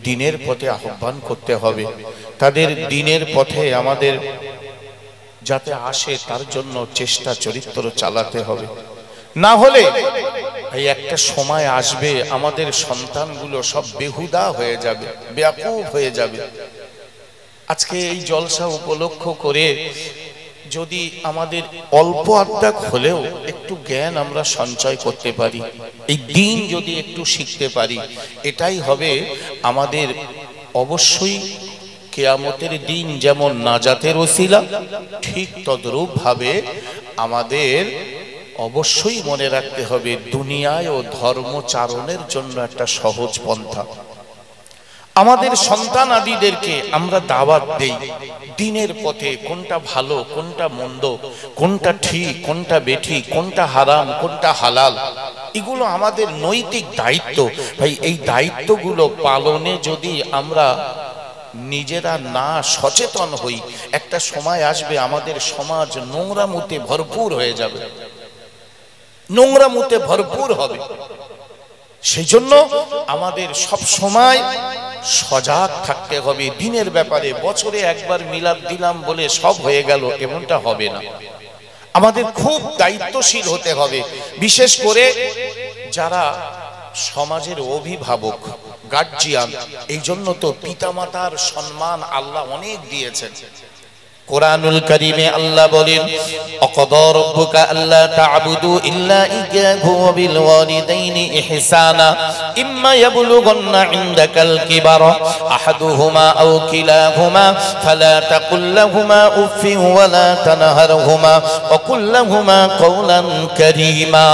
A: দ্বীনের পথে আহ্বান করতে হবে, তাদের দ্বীনের পথে আমাদের যাতে আসে তার জন্য চেষ্টা চরিত্র চালাতে হবে। না হলে ভাই একটা সময় আসবে আমাদের সন্তানগুলো সব বেহুদা হয়ে যাবে, বেয়াকুব হয়ে যাবে। আজকে এই জলসা উপলক্ষ করে যদি আমাদের অল্প আড্ডা হলেও একটু জ্ঞান আমরা সঞ্চয় করতে পারি, এই দিন যদি একটু শিখতে পারি, এটাই হবে আমাদের অবশ্যই কিয়ামতের দিন যেমন নাজাতের ওসিলা, ঠিক তদ্রূপ ভাবে আমাদের অবশ্যই মনে রাখতে হবে দুনিয়ায় ও ধর্মচারণের জন্য একটা সহজ পন্থা। আমাদের সন্তান আদিদেরকে আমরা দাওয়াত দেই দ্বীনের পথে, কোনটা ভালো কোনটা মন্দ, কোনটা ঠিক কোনটা বেঠিক, কোনটা হারাম কোনটা হালাল, এগুলো আমাদের নৈতিক দায়িত্ব। ভাই এই দায়িত্বগুলো পালনে যদি আমরা নিজেরা না সচেতন হই, একটা সময় আসবে আমাদের সমাজ নোংরামুতে ভরপুর হয়ে যাবে, নোংরামুতে ভরপুর হবে। সেই জন্য আমাদের সব সময় সজাগ থাকতে হবে দ্বীনের ব্যাপারে। বছরে একবার মিলাদ দিলাম বলে সব হয়ে গেল, এমনটা হবে না। আমাদের খুব দায়িত্বশীল হতে হবে, বিশেষ করে যারা সমাজের অভিভাবক গার্জিয়ান। এই জন্য তো পিতামাতার সম্মান আল্লাহ অনেক দিয়েছেন। কোরআনুল কারীমে আল্লাহ বলেন, আকাদা রাব্বুকা আল্লা তা'বুদু ইল্লা ইয়্যাহু ওয়া বিল ওয়ালিদাইনি ইহসানা ইম্মা ইয়াবলুগান্না ইনদাকাল কিবারা আহাদুহুমা আও কিলাহুমা ফালা তাকুল লাহুমা উফফিন ওয়া লা তানহারহুমা ওয়া কুল লাহুমা কাওলান কারীমা।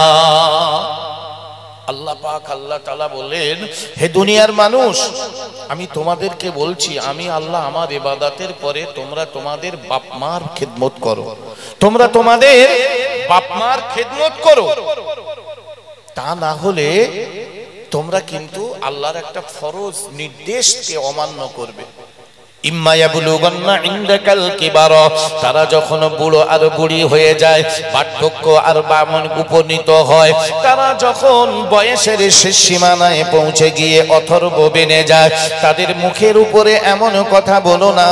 A: আল্লাহ পাক আল্লাহ তাআলা বলেন, হে দুনিয়ার মানুষ, আমি তোমাদেরকে বলছি, আমি আল্লাহ আমার ইবাদতের পরে তোমরা তোমাদের বাপ মার খিদমত করো, তোমরা তোমাদের বাপ মার খিদমত করো। তা না হলে তোমরা কিন্তু আল্লাহর একটা ফরজ নির্দেশকে অমান্য করবে। ইম্মা ইয়াবলুগান্না ইনদাকাল কিবার, তারা যখন বুড়ো আর বুড়ি হয়ে যায়, বার্ধক্য আর বামন উপনীত হয়, তারা যখন বয়সের শেষ সীমানায় পৌঁছে গিয়ে অথর্ব বেনে যায়, তাদের মুখের উপরে এমন কথা বলো না,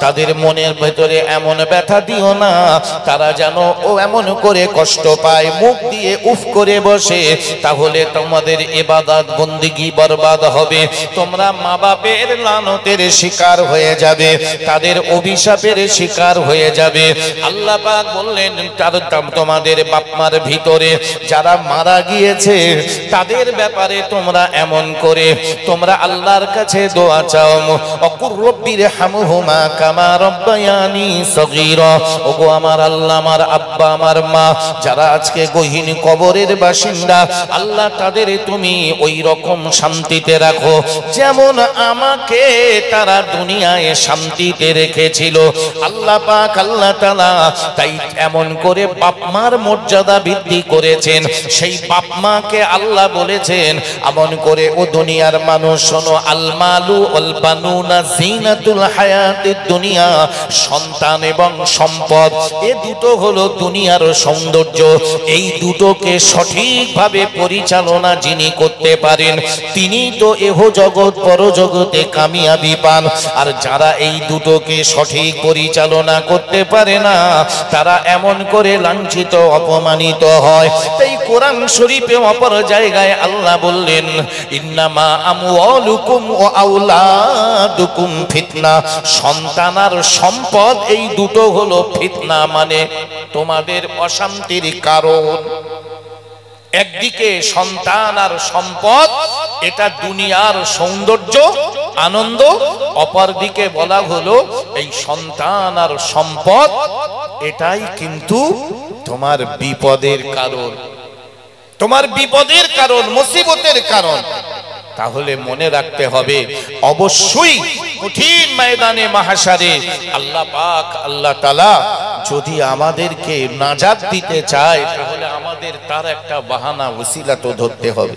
A: তাদের মনের ভেতরে এমন ব্যথা দিও না, তারা যেন ও এমন করে কষ্ট পায়, মুখ দিয়ে উফ করে বসে, তাহলে তোমাদের ইবাদত বন্দেগী বরবাদ হবে, তোমরা মা বাপের লানতের শিকার হয়ে যাবে, তাদের অভিশাপের শিকার হয়ে যাবে। আল্লাহ পাক বললেন তোমাদের বাপমার ভিতরে যারা মারা গিয়েছে তাদের ব্যাপারে তোমরা এমন করে তোমরা আল্লাহর কাছে দোয়া চাও, অকুর রব্বির হামহুমা কামা রব্বায়ানি সগীরা, ওগো আমার আল্লাহ, আমার আব্বা আমার মা যারা আজকে গহীন কবরের বাসিন্দা, আল্লাহ তাদের তুমি ওই রকম শান্তিতে রাখো যেমন আমাকে তারা দুনিয়ায় শান্তিতে রেখেছিল। আল্লাহ পাক আল্লাহ তাআলা তাই এমন করে বাপ মার মর্যাদা বৃদ্ধি করেছেন। সেই বাপ মাকে আল্লাহ বলেছেন এমন করে, ও দুনিয়ার মানুষ শোনো, আল মালু ওয়াল বানুনা জিনাতুল হায়াতিদ দুনিয়া, সন্তান এবং সম্পদ এ দুটো হলো দুনিয়ার সৌন্দর্য। এই দুটোকে সঠিকভাবে পরিচালনা যিনি করতে পারেন তিনি তো এহ জগৎ পরজগতে কামিয়াবি পান। আর যারা এই দুটোকে সঠিক পরিচালনা করতে পারে না তারা এমন করে লাঞ্ছিত অপমানিত হয়। তাই কোরআন শরীফে অপর জায়গায় আল্লাহ বললেন, ইন্নামা আমওয়ালুকুম ওয়া আওলাদুকুম ফিতনা, সন্তান আর সম্পদ এই দুটো হলো ফিতনা, মানে তোমাদের অশান্তির কারণ। একদিকে সন্তান আর সম্পদ এটা দুনিয়ার সৌন্দর্য আনন্দ, অপর দিকে বলা হলো এই সন্তান আর সম্পদ এটাই কিন্তু তোমার বিপদের কারণ, তোমার বিপদের কারণ, মুসিবতের কারণ। তাহলে মনে রাখতে হবে অবশ্যই কঠিন ময়দানে মাহশারে আল্লাহ পাক আল্লাহ তাআলা যদি আমাদেরকে নাজাত দিতে চায় তাহলে আমাদের তার একটা বাহানা ওসিলা তো ধরতে হবে।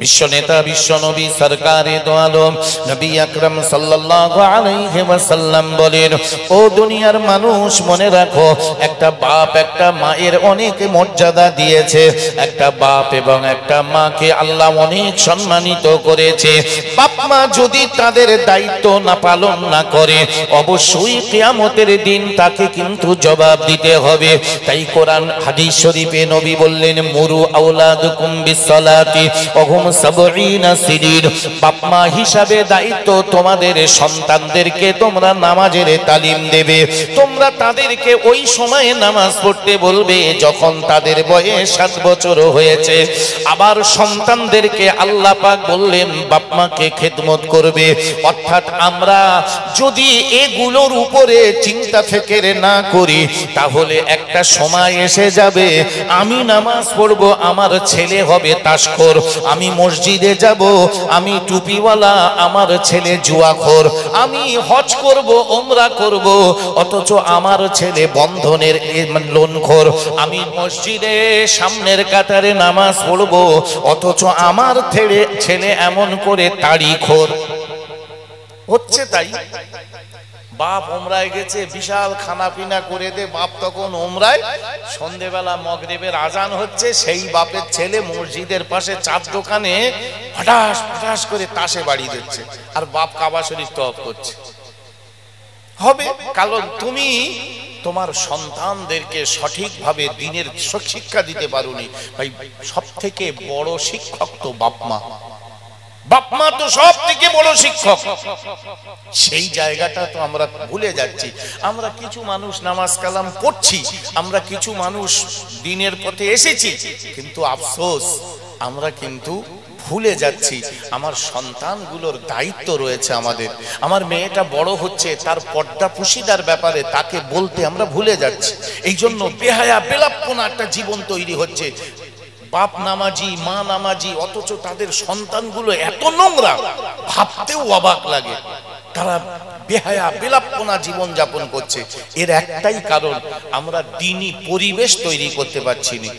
A: বিশ্ব নেতা বিশ্ব নবী সরকারে দো আলম নবী আকরাম সাল্লাল্লাহু আলাইহি ওয়াসাল্লাম বলেন, ও দুনিয়ার মানুষ মনে রাখো, একটা বাপ একটা মায়ের অনেক মর্যাদা দিয়েছে, একটা বাপ এবং একটা মাকে আল্লাহ অনেক সম্মানিত করেছে। বাপ মা যদি তাদের দায়িত্ব না পালন না করে অবশ্যই কিয়ামতের দিন তাকে কিন্তু জবাব দিতে হবে। তাই কোরআন হাদিস শরীফে নবী বললেন, মুরু আওলাদুকুম বিসসালাতি ওয়া হুম সাবঈনা সিনিন, বাপ মা হিসাবে দায়িত্ব তোমাদের সন্তানদেরকে তোমরা নামাজের তালিম দেবে, তোমরা তাদেরকে ওই সময়ে নামাজ পড়তে বলবে যখন তাদের বয়স 7 বছর হয়েছে। আবার সন্তানদেরকে আল্লাহ পাক বললেন বাপ মাকে খেদমত করবে। অর্থাৎ আমরা যদি এগুলোর উপরে চিন্তা ফিকির না করি তাহলে একটা সময় এসে যাবে আমি নামাজ পড়ব, আমার ছেলে হবে তাশখোর, আমি মসজিদে যাব, আমি টুপিওয়ালা, আমার ছেলে জুয়াখোর, আমি হজ করব ওমরা করব, অথচ আমার ছেলে বন্ধনের লোনখোর, আমি মসজিদে সামনের কাতারে নামাজ পড়ব, অথচ আমার ছেলে এমন করে তাড়িখোর হচ্ছে। তাই বাপ ওমরায় গেছে, বিশাল খানা পিনা করে দে, বাপ তখন ওমরায়, সন্ধ্যেবেলা মাগরিবের আজান হচ্ছে, সেই বাপের ছেলে মসজিদের পাশে চার দোকানে হঠাৎ হঠাৎ করে তাসে বাড়ি দিচ্ছে, আর বাপ কাবা শরীফ তওয়াফ করছে। হবে কারণ তুমি তোমার সন্তানদেরকে সঠিকভাবে দ্বীনের শিক্ষা দিতে পারোনি। ভাই সব থেকে বড় শিক্ষক তো বাপ মা, বাপ মা তো সব থেকে বড় শিক্ষক। সেই জায়গাটা তো আমরা ভুলে যাচ্ছি। আমরা কিছু মানুষ নামাজ কালাম পড়ছি, আমরা কিছু মানুষ দ্বীনের পথে এসেছি, কিন্তু আফসোস আমরা কিন্তু ভুলে যাচ্ছি আমার সন্তানগুলোর দায়িত্ব রয়েছে আমাদের। আমার মেয়েটা বড় হচ্ছে, তার পর্দা পুশিদার ব্যাপারে তাকে বলতে আমরা ভুলে যাচ্ছি। এই জন্য বেহায়া বেলাপ্পনা একটা জীবন তৈরি হচ্ছে। বাপ নামাজি, মা নামাজি, অথচ তাদের সন্তানগুলো এত নোংরা, ভাবতেও অবাক লাগে। তারা বেহায়া বেলাপ্পনা জীবন যাপন করছে। এর একটাই কারণ, আমরা দ্বীনি পরিবেশ তৈরি করতে পারছি না।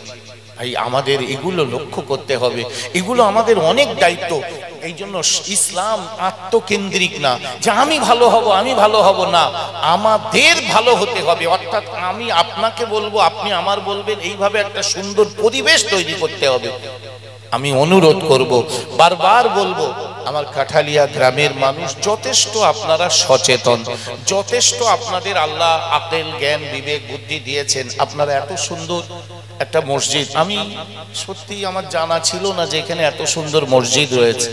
A: ভাই আমাদের এগুলো লক্ষ্য করতে হবে, এগুলো আমাদের অনেক দায়িত্ব। এই জন্য ইসলাম আত্মকেন্দ্রিক না, যে আমি ভালো হব আমি ভালো হব না, আমাদের ভালো হতে হবে। অর্থাৎ আমি আপনাকে বলবো, আপনি আমার বলবেন, এইভাবে একটা সুন্দর পরিবেশ তৈরি করতে হবে। আমি অনুরোধ করব, বারবার বলবো, আমার কাঠালিয়া গ্রামের মানুষ যথেষ্ট আপনারা সচেতন, যথেষ্ট আপনাদের আল্লাহ আকল জ্ঞান বিবেক বুদ্ধি দিয়েছেন। আপনারা এত সুন্দর একটা মসজিদ, আমি সত্যি আমার জানা ছিল না যে এখানে এত সুন্দর মসজিদ রয়েছে।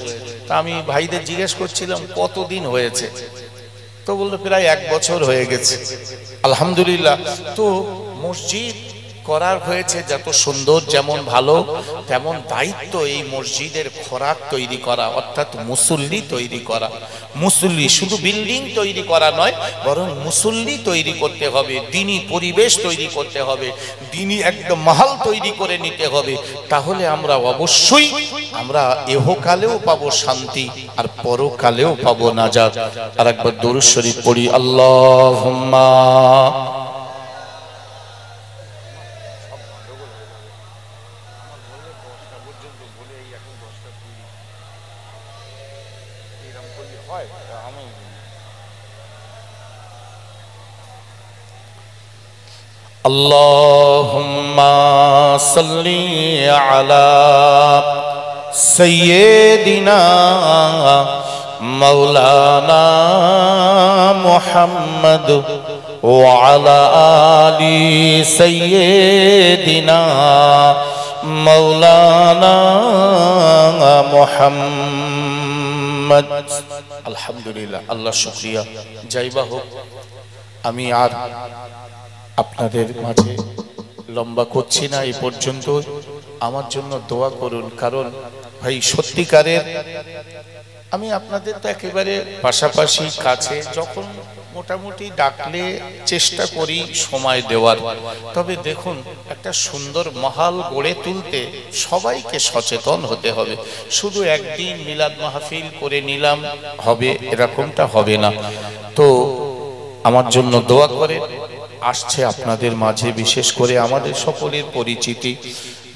A: তা আমি ভাইদের জিজ্ঞেস করছিলাম কতদিন হয়েছে, তো বললো প্রায় 1 বছর হয়ে গেছে। আলহামদুলিল্লাহ। তো মসজিদ করার হয়েছে যত সুন্দর, যেমন ভালো, তেমন দায়িত্ব এই মসজিদের খোরাক তৈরি করা, অর্থাৎ মুসল্লি তৈরি করা। মুসল্লি শুধু বিল্ডিং তৈরি করা নয়, বরং মুসল্লি তৈরি করতে হবে, দ্বীনি পরিবেশ তৈরি করতে হবে, দ্বীনি একদম মাহল তৈরি করে নিতে হবে। তাহলে আমরা অবশ্যই আমরা ইহকালেও পাবো শান্তি আর পরকালেও পাবো নাজাত। আর একবার দরুদ শরীফ পড়ি, আল্লাহুম্মা। अल्लाहुम्मा सल्ली अला सय्यिदिना मौलाना मुहम्मद व अला आलि सय्यिदिना मौलाना मुहम्मद। अल्हम्दुलिल्लाह, अल्लाह शुक्रिया। जाइबा हो, আমি আর আপনাদের মাঝে লম্বা করছি না। এই পর্যন্ত আমার জন্য দোয়া করুন, কারণ ভাই সত্যিকারের আমি আপনাদের তো একেবারে পাশাপাশি কাছে, যখন মোটামুটি ডাকলে চেষ্টা করি সময় দেওয়ার। তবে দেখুন, একটা সুন্দর মহল গড়ে তুলতে সবাইকে সচেতন হতে হবে। শুধু একদিন মিলাদ মাহফিল করে নিলাম হবে, এরকমটা হবে না। তো আমার জন্য দোয়া করে। আসছে আপনাদের মাঝে বিশেষ করে আমাদের সকলের পরিচিতি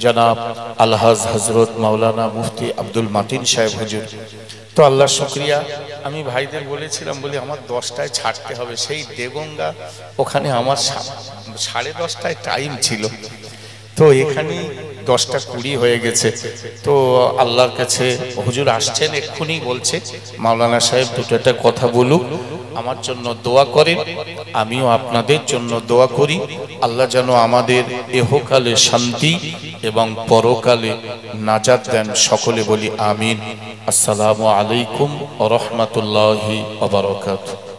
A: জনাব আলহাজ হযরত মাওলানা মুফতি আব্দুল মাতিন সাহেব হুজুর। তো আল্লাহ শুকরিয়া। আমি ভাইদের বলেছিলাম, বলি আমার 10টায় ছাড়তে হবে, সেই দেগঙ্গা ওখানে আমার 10:30টায় টাইম ছিল, তো এখানে 10:20 হয়ে গেছে। তো আল্লাহর কাছে হুজুর আসছেন এক্ষুনি, বলছে মাওলানা সাহেব দুটো কথা বলুক, আমার জন্য দোয়া করেন, আমিও আপনাদের জন্য দোয়া করি। আল্লাহ যেন আমাদের ইহকালে শান্তি এবং পরকালে নাজাত দেন। সকলে বলি আমিন। আসসালামু আলাইকুম ওয়া রাহমাতুল্লাহি ওয়া বারাকাতুহু।